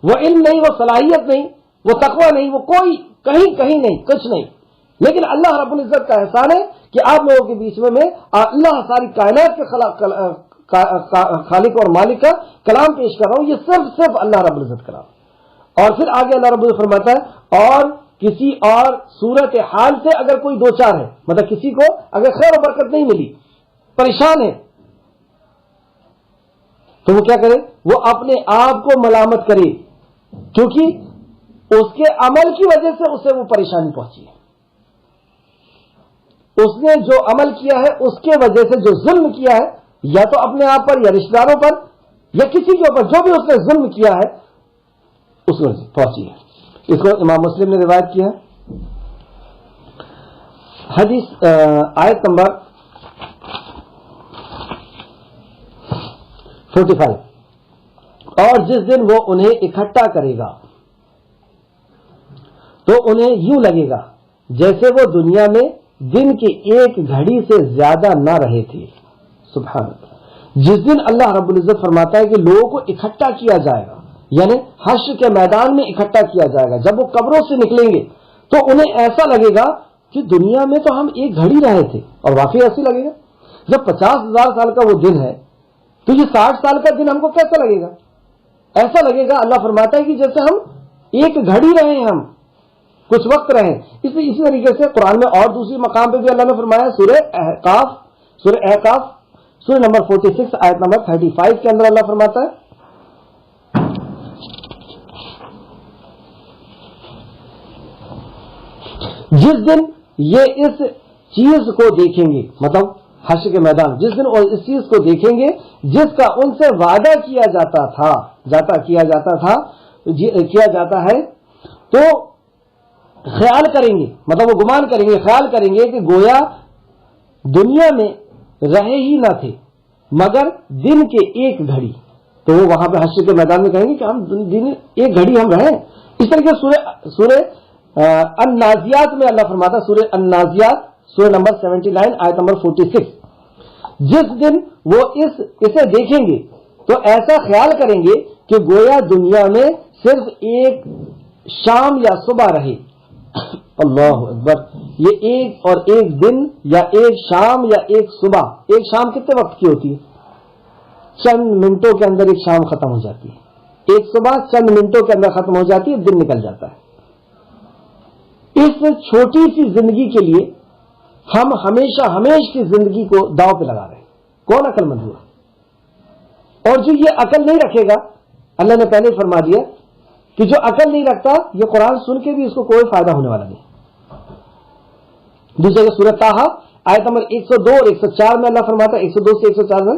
وہ علم نہیں, وہ صلاحیت نہیں, وہ تقوی نہیں, وہ کوئی کہیں نہیں, کچھ نہیں. لیکن اللہ رب العزت کا احسان ہے کہ آپ لوگوں کے بیچ میں اللہ ساری کائنات کے خالق اور مالک کا کلام پیش کر رہا ہوں. یہ صرف اللہ رب العزت کلام. اور پھر آگے اللہ رب العزت فرماتا ہے اور کسی اور صورت حال سے اگر کوئی دوچار ہے, مطلب کسی کو اگر خیر و برکت نہیں ملی, پریشان ہے, تو وہ کیا کرے, وہ اپنے آپ کو ملامت کرے, کیونکہ اس کے عمل کی وجہ سے اسے وہ پریشانی پہنچی ہے. اس نے جو عمل کیا ہے اس کے وجہ سے جو ظلم کیا ہے, یا تو اپنے آپ پر یا رشتہ داروں پر یا کسی کے اوپر, جو بھی اس نے ظلم کیا ہے اس میں پہنچی ہے. اس کو امام مسلم نے روایت کیا ہے. حدیث آیت نمبر 45. اور جس دن وہ انہیں اکٹھا کرے گا تو انہیں یوں لگے گا جیسے وہ دنیا میں دن کی ایک گھڑی سے زیادہ نہ رہے تھے. سبحان اللہ. جس دن اللہ رب العزت فرماتا ہے کہ لوگوں کو اکٹھا کیا جائے گا, یعنی حشر کے میدان میں اکٹھا کیا جائے گا, جب وہ قبروں سے نکلیں گے تو انہیں ایسا لگے گا کہ دنیا میں تو ہم ایک گھڑی رہے تھے. اور واقعی ایسی لگے گا. جب 50,000 سال کا وہ دن ہے تو یہ 60 سال کا دن ہم کو کیسا لگے گا؟ ایسا لگے گا, اللہ فرماتا ہے کہ جیسے ہم ایک گھڑی رہے ہیں, ہم کچھ وقت رہے. اسی طریقے سے قرآن میں اور دوسری مقام پہ بھی اللہ نے فرمایا, سورہ احقاف سورہ نمبر 46 آیت نمبر 35 کے اندر اللہ فرماتا ہے جس دن یہ اس چیز کو دیکھیں گے, مطلب حشر کے میدان, جس دن اور اس چیز کو دیکھیں گے جس کا ان سے وعدہ کیا جاتا ہے, تو خیال کریں گے, مطلب وہ گمان کریں گے, خیال کریں گے کہ گویا دنیا میں رہے ہی نہ تھے مگر دن کے ایک گھڑی. تو وہ وہاں پہ حشر کے میدان میں کہیں گے کہ ہم دن ایک گھڑی ہم رہیں. اس طریقے سورہ النازیات میں اللہ فرماتا, سورہ النازیات سورہ نمبر 79 آیت نمبر 46, جس دن وہ اسے دیکھیں گے تو ایسا خیال کریں گے کہ گویا دنیا میں صرف ایک شام یا صبح رہے. اللہ اکبر. یہ ایک اور ایک دن یا ایک شام یا ایک صبح, ایک شام کتنے وقت کی ہوتی ہے؟ چند منٹوں کے اندر ایک شام ختم ہو جاتی ہے, ایک صبح چند منٹوں کے اندر ختم ہو جاتی ہے, دن نکل جاتا ہے. اس چھوٹی سی زندگی کے لیے ہم ہمیشہ کی زندگی کو داؤ پہ لگا رہے ہیں. کون عقل مند ہوا؟ اور جو یہ عقل نہیں رکھے گا اللہ نے پہلے فرما دیا کہ جو عقل نہیں رکھتا یہ قرآن سن کے بھی اس کو کوئی فائدہ ہونے والا نہیں. دوسرے سورۃ طٰہٰ آیت نمبر 102 اور 104 میں اللہ فرماتا ہے, 102 سے 104 میں,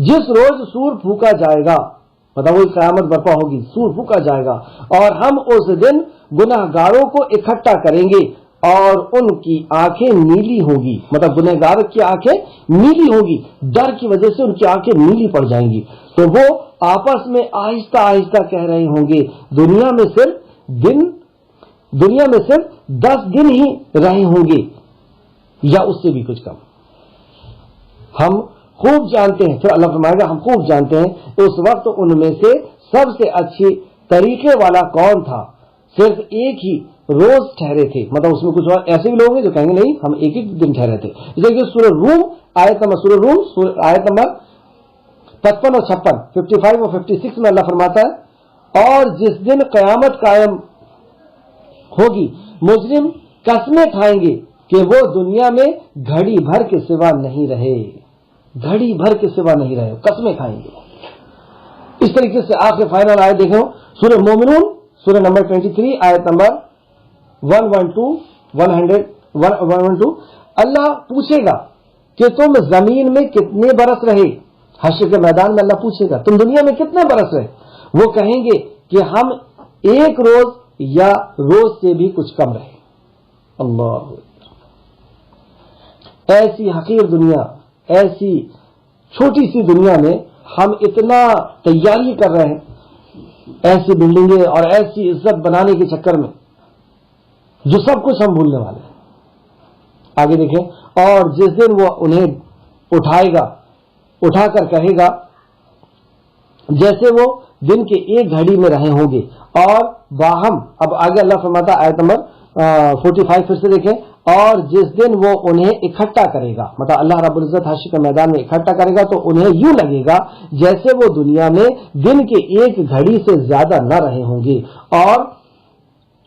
جس روز سور پھونکا جائے گا, مطلب وہی قیامت برپا ہوگی, سور پھونکا جائے گا اور ہم اس دن گنہگاروں کو اکٹھا کریں گے اور ان کی آنکھیں نیلی ہوں گی, مطلب گنہگار کی آنکھیں نیلی ہوں گی, ڈر کی وجہ سے ان کی آنکھیں نیلی پڑ جائیں گی. تو وہ آپس میں آہستہ آہستہ کہہ رہے ہوں گے دنیا میں صرف 10 دن ہی رہے ہوں گے یا اس سے بھی کچھ کم. ہم خوب جانتے ہیں, پھر اللہ فرمائے گا ہم خوب جانتے ہیں اس وقت ان میں سے سب سے اچھے طریقے والا کون تھا, صرف ایک ہی روز ٹھہرے تھے. مطلب اس میں کچھ اور ایسے بھی لوگ ہیں جو کہیں گے نہیں ہم ایک ہی دن ٹھہرے تھے. جیسے کہ سورہ روم آیت نمبر 55 اور 56, 55 اور 56 میں اللہ فرماتا ہے اور جس دن قیامت قائم ہوگی مجرم قسمیں کھائیں گے کہ وہ دنیا میں گھڑی بھر کے سوا نہیں رہے, گھڑی بھر کے سوا نہیں رہے, قسمیں کھائیں گے. اس طریقے سے آخر فائنل آیت دیکھو سورہ مومنون سورہ نمبر 23 آیت نمبر 112. اللہ پوچھے گا کہ تم زمین میں کتنے برس رہے, حشر کے میدان میں اللہ پوچھے گا تم دنیا میں کتنے برس رہے, وہ کہیں گے کہ ہم ایک روز یا روز سے بھی کچھ کم رہے. اللہ, ایسی حقیر دنیا, ایسی چھوٹی سی دنیا میں ہم اتنا تیاری کر رہے ہیں ایسی بلڈنگیں اور ایسی عزت بنانے کے چکر میں جو سب کچھ ہم بھولنے والے ہیں. آگے دیکھیں اور جس دن وہ انہیں اٹھائے گا, اٹھا کر کہے گا جیسے وہ دن کے ایک گھڑی میں رہے ہوں گے اور باہم. اب آگے اللہ فرماتا آیت نمبر 45 پھر سے دیکھیں اور جس دن وہ انہیں اکٹھا کرے گا, مطلب اللہ رب العزت حشر کے میدان میں اکٹھا کرے گا تو انہیں یوں لگے گا جیسے وہ دنیا میں دن کے ایک گھڑی سے زیادہ نہ رہے ہوں گے اور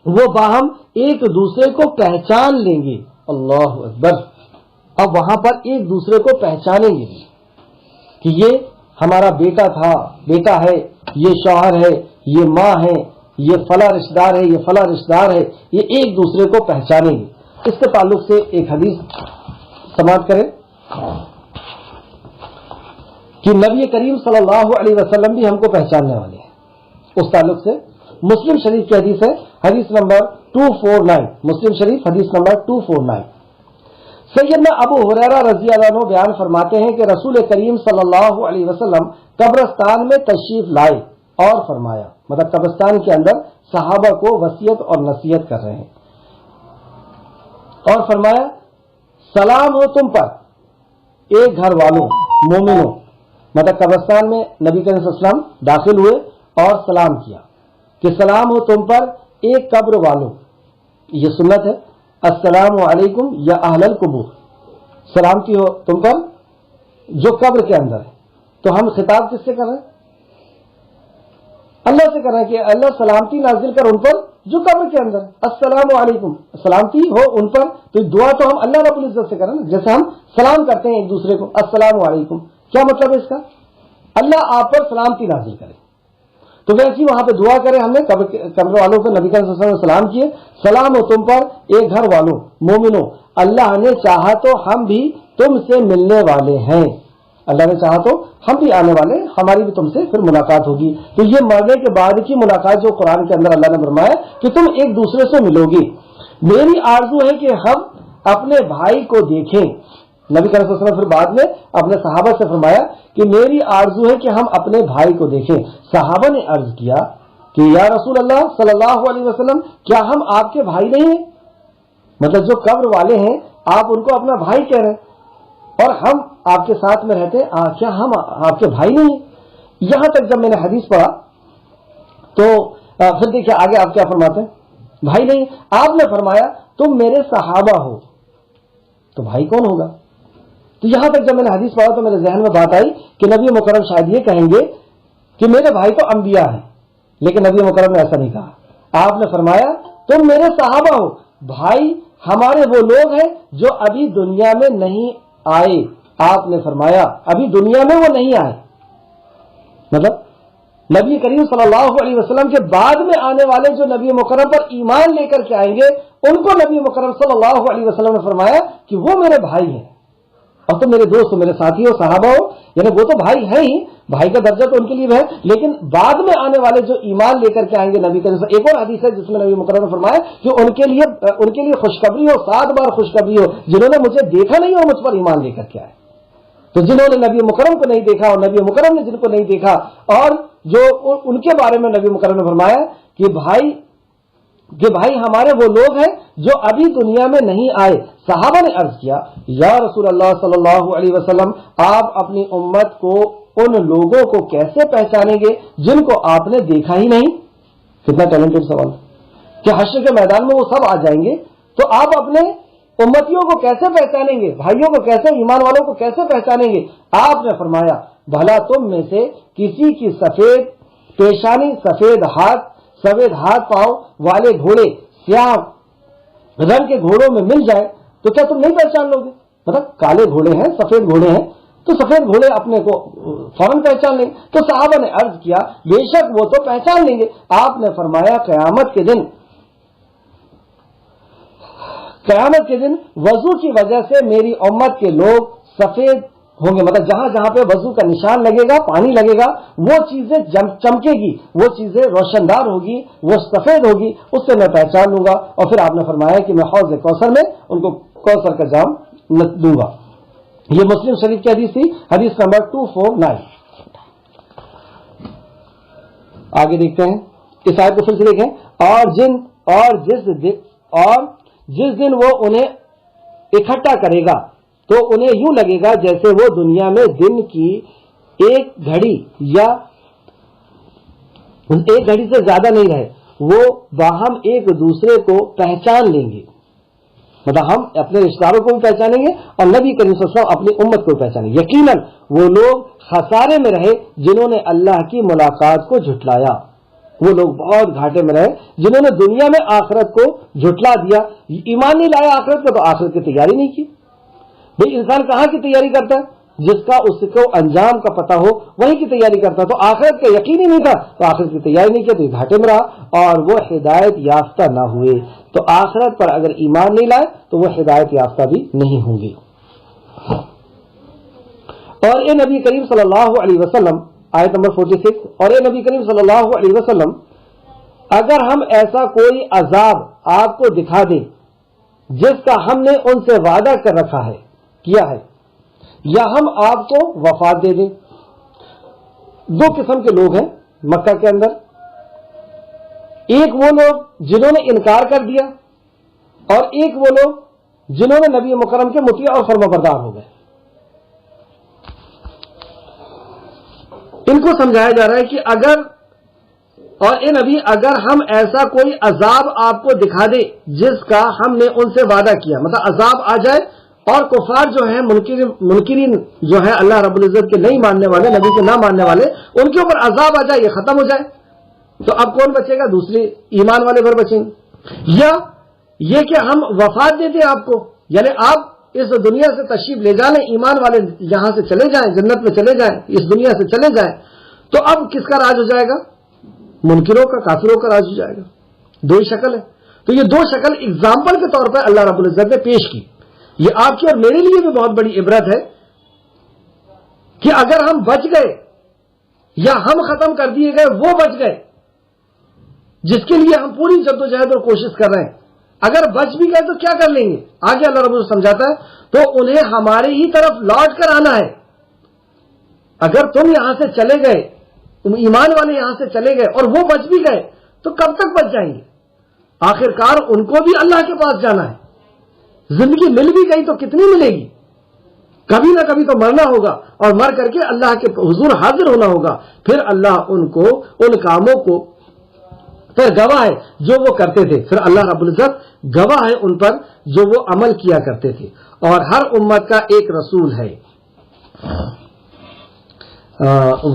وہ باہم ایک دوسرے کو پہچان لیں گے. اللہ اکبر. اب وہاں پر ایک دوسرے کو پہچانیں گے کہ یہ ہمارا بیٹا تھا, بیٹا ہے, یہ شوہر ہے, یہ ماں ہے, یہ فلاں رشتہ دار ہے, یہ فلاں رشتہ دار ہے, یہ ایک دوسرے کو پہچانیں گے. اس کے تعلق سے ایک حدیث سماعت کریں کہ نبی کریم صلی اللہ علیہ وسلم بھی ہم کو پہچاننے والے ہیں. اس تعلق سے مسلم شریف کی حدیث ہے, حدیث نمبر 249, مسلم شریف حدیث نمبر 249. سیدنا ابو ہریرہ رضی اللہ عنہ بیان فرماتے ہیں کہ رسول کریم صلی اللہ علیہ وسلم قبرستان میں تشریف لائے اور فرمایا, مطلب قبرستان کے اندر صحابہ کو وصیت اور نصیحت کر رہے ہیں, اور فرمایا سلام ہو تم پر ایک گھر والوں مومنوں. مطلب قبرستان میں نبی کریم صلی اللہ علیہ وسلم داخل ہوئے اور سلام کیا کہ سلام ہو تم پر ایک قبر والوں. یہ سنت ہے, السلام علیکم یا اہل القبور, سلامتی ہو تم پر جو قبر کے اندر ہے. تو ہم خطاب کس سے کر رہے ہیں؟ اللہ سے کر رہے ہیں کہ اللہ سلامتی نازل کر ان پر جو قبر کے اندر ہے. السلام علیکم, سلامتی ہو ان پر. تو دعا تو ہم اللہ رب العزت سے کریں نا, جیسے ہم سلام کرتے ہیں ایک دوسرے کو السلام علیکم. کیا مطلب ہے اس کا؟ اللہ آپ پر سلامتی نازل کرے. تو ویسے وہاں پہ دعا کریں, ہم نے قبر والوں پر نبی صلی اللہ علیہ وسلم نے سلام کیے, سلام ہو تم پر ایک گھر والوں مومنوں, اللہ نے چاہا تو ہم بھی تم سے ملنے والے ہیں. اللہ نے چاہا تو ہم بھی آنے والے, ہماری بھی تم سے پھر ملاقات ہوگی. تو یہ مرنے کے بعد کی ملاقات جو قرآن کے اندر اللہ نے فرمایا کہ تم ایک دوسرے سے ملو گی. میری آرزو ہے کہ ہم اپنے بھائی کو دیکھیں. نبی کریم صلی اللہ علیہ وسلم پھر بعد میں اپنے صحابہ سے فرمایا کہ میری آرزو ہے کہ ہم اپنے بھائی کو دیکھیں. صحابہ نے عرض کیا کہ یا رسول اللہ صلی اللہ علیہ وسلم کیا ہم آپ کے بھائی نہیں ہیں؟ مطلب جو قبر والے ہیں آپ ان کو اپنا بھائی کہہ رہے ہیں اور ہم آپ کے ساتھ میں رہتے ہیں, کیا ہم آپ کے بھائی نہیں ہیں؟ یہاں تک جب میں نے حدیث پڑھا تو پھر دیکھیں آگے آپ کیا فرماتے ہیں, بھائی نہیں. آپ نے فرمایا تم میرے صحابہ ہو, تو بھائی کون ہوگا؟ تو یہاں تک جب میں نے حدیث پڑھا تو میرے ذہن میں بات آئی کہ نبی مکرم شاید یہ کہیں گے کہ میرے بھائی تو انبیاء ہیں, لیکن نبی مکرم نے ایسا نہیں کہا. آپ نے فرمایا تم میرے صحابہ ہو, بھائی ہمارے وہ لوگ ہیں جو ابھی دنیا میں نہیں آئے. آپ نے فرمایا ابھی دنیا میں وہ نہیں آئے, مطلب نبی کریم صلی اللہ علیہ وسلم کے بعد میں آنے والے جو نبی مکرم پر ایمان لے کر کے آئیں گے ان کو نبی مکرم صلی اللہ علیہ وسلم نے فرمایا کہ وہ میرے بھائی ہیں اور تم میرے دوست ہو، میرے ساتھی ہو، صحابہ ہو، یعنی وہ تو بھائی ہیں ہی، بھائی کا درجہ تو ان کے لیے ہے، لیکن بعد میں آنے والے جو ایمان لے کر کے آئیں گے نبی کریم صلی، ایک اور حدیث ہے جس میں نبی مکرم نے فرمایا کہ ان کے لیے خوشخبری ہو، 7 بار خوشخبری ہو، جنہوں نے مجھے دیکھا نہیں اور مجھ پر ایمان لے کر کے آئے۔ تو جنہوں نے نبی مکرم کو نہیں دیکھا اور نبی مکرم نے جن کو نہیں دیکھا، اور جو ان کے بارے میں نبی مکرم نے فرمایا کہ بھائی ہمارے وہ لوگ ہیں جو ابھی دنیا میں نہیں آئے۔ صحابہ نے عرض کیا یا رسول اللہ صلی اللہ علیہ وسلم، آپ اپنی امت کو ان لوگوں کو کیسے پہچانیں گے جن کو آپ نے دیکھا ہی نہیں؟ کتنا ٹیلنٹڈ سوال کہ حشر کے میدان میں وہ سب آ جائیں گے تو آپ اپنے امتیوں کو کیسے پہچانیں گے، بھائیوں کو کیسے، ایمان والوں کو کیسے پہچانیں گے؟ آپ نے فرمایا بھلا تم میں سے کسی کی سفید پیشانی، سفید ہاتھ پاؤں والے گھوڑے سیاہ رنگ کے گھوڑوں میں مل جائے تو کیا تم نہیں پہچان لو گے؟ مطلب کالے گھوڑے ہیں، سفید گھوڑے ہیں تو سفید گھوڑے اپنے کو فوراً پہچان لیں گے۔ تو صحابہ نے عرض کیا بے شک وہ تو پہچان لیں گے۔ آپ نے فرمایا قیامت کے دن وضو کی وجہ سے میری امت کے لوگ سفید ہوں گے، مطلب جہاں جہاں پہ وضو کا نشان لگے گا، پانی لگے گا، وہ چیزیں چمکے گی، وہ چیزیں روشندار ہوگی، وہ سفید ہوگی، اس سے میں پہچان لوں گا۔ اور پھر آپ نے فرمایا کہ میں حوض کوثر میں ان کو کوثر کا جام دوں گا۔ یہ مسلم شریف کی حدیث تھی، حدیث نمبر 249۔ آگے دیکھتے ہیں، اس آیت کو پھر سے دیکھیں۔ اور جس دن وہ انہیں اکٹھا کرے گا تو انہیں یوں لگے گا جیسے وہ دنیا میں دن کی ایک گھڑی سے زیادہ نہیں رہے، وہ باہم ایک دوسرے کو پہچان لیں گے، مطلب ہم اپنے رشتہ داروں کو بھی پہچانیں گے اور نبی کریم صلی اللہ علیہ وسلم اپنی امت کو بھی پہچانیں گے۔ یقیناً وہ لوگ خسارے میں رہے جنہوں نے اللہ کی ملاقات کو جھٹلایا، وہ لوگ بہت گھاٹے میں رہے جنہوں نے دنیا میں آخرت کو جھٹلا دیا، ایمان نہیں لایا آخرت کا، تو آخرت کی تیاری نہیں کی۔ بھئی انسان کہاں کی تیاری کرتا ہے؟ جس کا اس کو انجام کا پتہ ہو وہی کی تیاری کرتا ہے۔ تو آخرت کا یقین ہی نہیں تھا تو آخرت کی تیاری نہیں کی تو یہ گھاٹے میں رہا اور وہ ہدایت یافتہ نہ ہوئے۔ تو آخرت پر اگر ایمان نہیں لائے تو وہ ہدایت یافتہ بھی نہیں ہوں گی۔ اور اے نبی کریم صلی اللہ علیہ وسلم، آیت نمبر 46، اور اے نبی کریم صلی اللہ علیہ وسلم اگر ہم ایسا کوئی عذاب آپ کو دکھا دیں جس کا ہم نے ان سے وعدہ کیا ہے یا ہم آپ کو وفات دے دیں۔ دو قسم کے لوگ ہیں مکہ کے اندر، ایک وہ لوگ جنہوں نے انکار کر دیا اور ایک وہ لوگ جنہوں نے نبی مکرم کے مطیع اور فرما بردار ہو گئے۔ ان کو سمجھایا جا رہا ہے کہ اے نبی اگر ہم ایسا کوئی عذاب آپ کو دکھا دے جس کا ہم نے ان سے وعدہ کیا، مطلب عذاب آ جائے اور کفار جو ہیں منکرین جو ہیں اللہ رب العزت کے نہیں ماننے والے، نبی کے نہ ماننے والے، ان کے اوپر عذاب آ جائے، یہ ختم ہو جائے، تو اب کون بچے گا؟ دوسرے ایمان والے بھر بچیں گے۔ یا یہ کہ ہم وفات دیتے آپ کو، یعنی آپ اس دنیا سے تشریف لے جا لیں، ایمان والے یہاں سے چلے جائیں، جنت میں چلے جائیں، اس دنیا سے چلے جائیں، تو اب کس کا راج ہو جائے گا؟ منکروں کا، کافروں کا راج ہو جائے گا۔ دو ہی شکل ہے۔ تو یہ دو شکل اگزامپل کے طور پر اللہ رب العزت نے پیش کی۔ یہ آپ کی اور میرے لیے بھی بہت بڑی عبرت ہے کہ اگر ہم بچ گئے یا ہم ختم کر دیے گئے، وہ بچ گئے جس کے لیے ہم پوری جدوجہد اور کوشش کر رہے ہیں، اگر بچ بھی گئے تو کیا کر لیں گے؟ آگے اللہ رب العزت سمجھاتا ہے تو انہیں ہماری ہی طرف لوٹ کر آنا ہے۔ اگر تم یہاں سے چلے گئے، تم ایمان والے یہاں سے چلے گئے اور وہ بچ بھی گئے تو کب تک بچ جائیں گے؟ آخر کار ان کو بھی اللہ کے پاس جانا ہے۔ زندگی مل بھی گئی تو کتنی ملے گی؟ کبھی نہ کبھی تو مرنا ہوگا اور مر کر کے اللہ کے حضور حاضر ہونا ہوگا۔ پھر اللہ ان کو، ان کاموں کو، پھر گواہ ہے جو وہ کرتے تھے، پھر اللہ رب العزت گواہ ہے ان پر جو وہ عمل کیا کرتے تھے۔ اور ہر امت کا ایک رسول ہے۔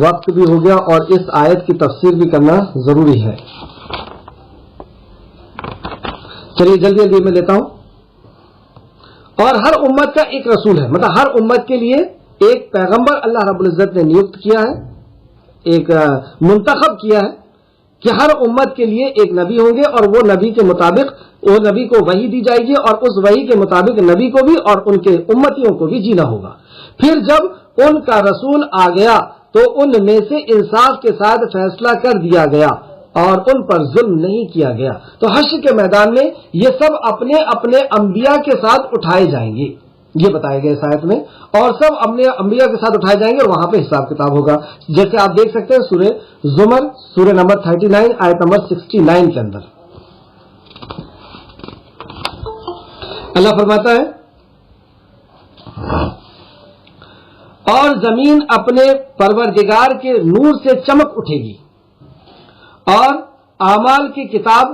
وقت بھی ہو گیا اور اس آیت کی تفسیر بھی کرنا ضروری ہے۔ چلیے جلدی جلدی میں لیتا ہوں۔ اور ہر امت کا ایک رسول ہے، مطلب ہر امت کے لیے ایک پیغمبر اللہ رب العزت نے نیوکت کیا ہے، ایک منتخب کیا ہے کہ ہر امت کے لیے ایک نبی ہوں گے اور وہ نبی کے مطابق وہ نبی کو وحی دی جائے گی اور اس وحی کے مطابق نبی کو بھی اور ان کے امتیوں کو بھی جینا ہوگا. پھر جب ان کا رسول آ گیا تو ان میں سے انصاف کے ساتھ فیصلہ کر دیا گیا اور ان پر ظلم نہیں کیا گیا. تو حشر کے میدان میں یہ سب اپنے اپنے انبیاء کے ساتھ اٹھائے جائیں گے، یہ بتایا گیا اس آیت میں، اور سب اپنے انبیاء کے ساتھ اٹھائے جائیں گے اور وہاں پہ حساب کتاب ہوگا. جیسے آپ دیکھ سکتے ہیں سورہ زمر سورہ نمبر 39 آیت نمبر 69 کے اندر اللہ فرماتا ہے اور زمین اپنے پروردگار کے نور سے چمک اٹھے گی اور اعمال کی کتاب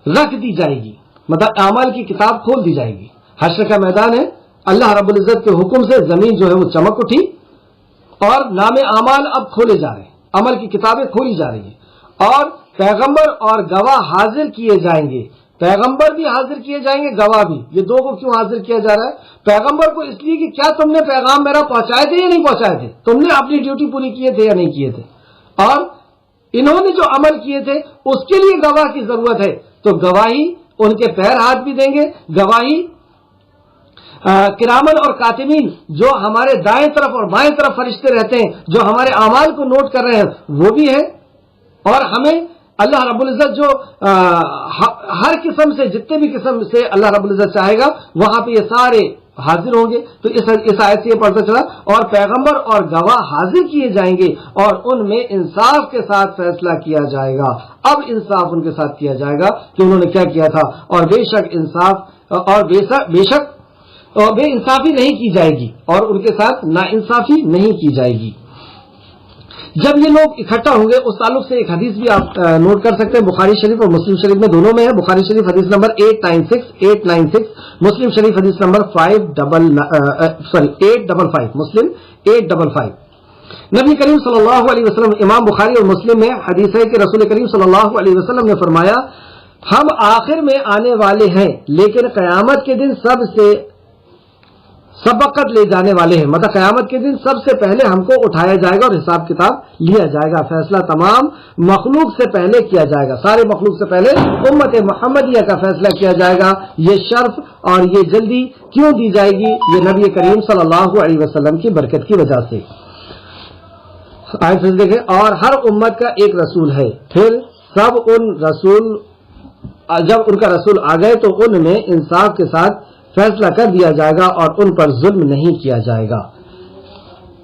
رکھ دی جائے گی، مطلب اعمال کی کتاب کھول دی جائے گی. حشر کا میدان ہے، اللہ رب العزت کے حکم سے زمین جو ہے وہ چمک اٹھی اور نام اعمال اب کھولے جا رہے ہیں، عمل کی کتابیں کھولی جا رہی ہیں اور پیغمبر اور گواہ حاضر کیے جائیں گے. پیغمبر بھی حاضر کیے جائیں گے، گواہ بھی. یہ دو کو کیوں حاضر کیا جا رہا ہے؟ پیغمبر کو اس لیے کہ کیا تم نے پیغام میرا پہنچائے تھے یا نہیں پہنچائے تھے، تم نے اپنی ڈیوٹی پوری کیے تھے یا نہیں کیے تھے، اور انہوں نے جو عمل کیے تھے اس کے لیے گواہ کی ضرورت ہے. تو گواہی ان کے پیر ہاتھ بھی دیں گے، گواہی کرامن اور کاتبین جو ہمارے دائیں طرف اور بائیں طرف فرشتے رہتے ہیں جو ہمارے اعمال کو نوٹ کر رہے ہیں وہ بھی ہے. اور ہمیں اللہ رب العزت جو ہر قسم سے جتنے بھی قسم سے اللہ رب العزت چاہے گا وہاں پہ یہ سارے حاضر ہوں گے. تو اس آیت سے یہ پڑھتا چلا اور پیغمبر اور گواہ حاضر کیے جائیں گے اور ان میں انصاف کے ساتھ فیصلہ کیا جائے گا. اب انصاف ان کے ساتھ کیا جائے گا کہ انہوں نے کیا کیا تھا، اور بے شک انصاف اور بے شک بے انصافی نہیں کی جائے گی اور ان کے ساتھ نا انصافی نہیں کی جائے گی. جب یہ لوگ اکٹھا ہوں گے اس تعلق سے ایک حدیث بھی آپ نوٹ کر سکتے ہیں، بخاری شریف اور مسلم شریف میں دونوں میں ہے. بخاری شریف حدیث نمبر 896، مسلم شریف حدیث نمبر 855، مسلم 855. نبی کریم صلی اللہ علیہ وسلم، امام بخاری اور مسلم میں حدیث ہے کہ رسول کریم صلی اللہ علیہ وسلم نے فرمایا ہم آخر میں آنے والے ہیں لیکن قیامت کے دن سب سے سبقت لے جانے والے ہیں. مطلب قیامت کے دن سب سے پہلے ہم کو اٹھایا جائے گا اور حساب کتاب لیا جائے گا. فیصلہ تمام مخلوق سے پہلے کیا جائے گا، سارے مخلوق سے پہلے امت محمدیہ کا فیصلہ کیا جائے گا. یہ شرف اور یہ جلدی کیوں دی جائے گی؟ یہ نبی کریم صلی اللہ علیہ وسلم کی برکت کی وجہ سے. آیت دیکھیں، اور ہر امت کا ایک رسول ہے، پھر سب ان رسول جب ان کا رسول آ گئے تو ان میں انصاف کے ساتھ فیصلہ کر دیا جائے گا اور ان پر ظلم نہیں کیا جائے گا.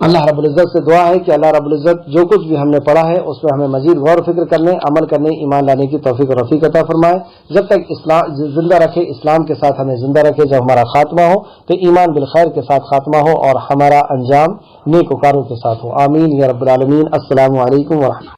اللہ رب العزت سے دعا ہے کہ اللہ رب العزت جو کچھ بھی ہم نے پڑھا ہے اس پہ ہمیں مزید غور و فکر کرنے، عمل کرنے، ایمان لانے کی توفیق اور رفیق عطا فرمائے. جب تک اسلام زندہ رکھے، اسلام کے ساتھ ہمیں زندہ رکھے. جب ہمارا خاتمہ ہو تو ایمان بالخیر کے ساتھ خاتمہ ہو اور ہمارا انجام نیک وکاروں کے ساتھ ہو. آمین یا رب العالمین. السلام علیکم ورحمۃ اللہ.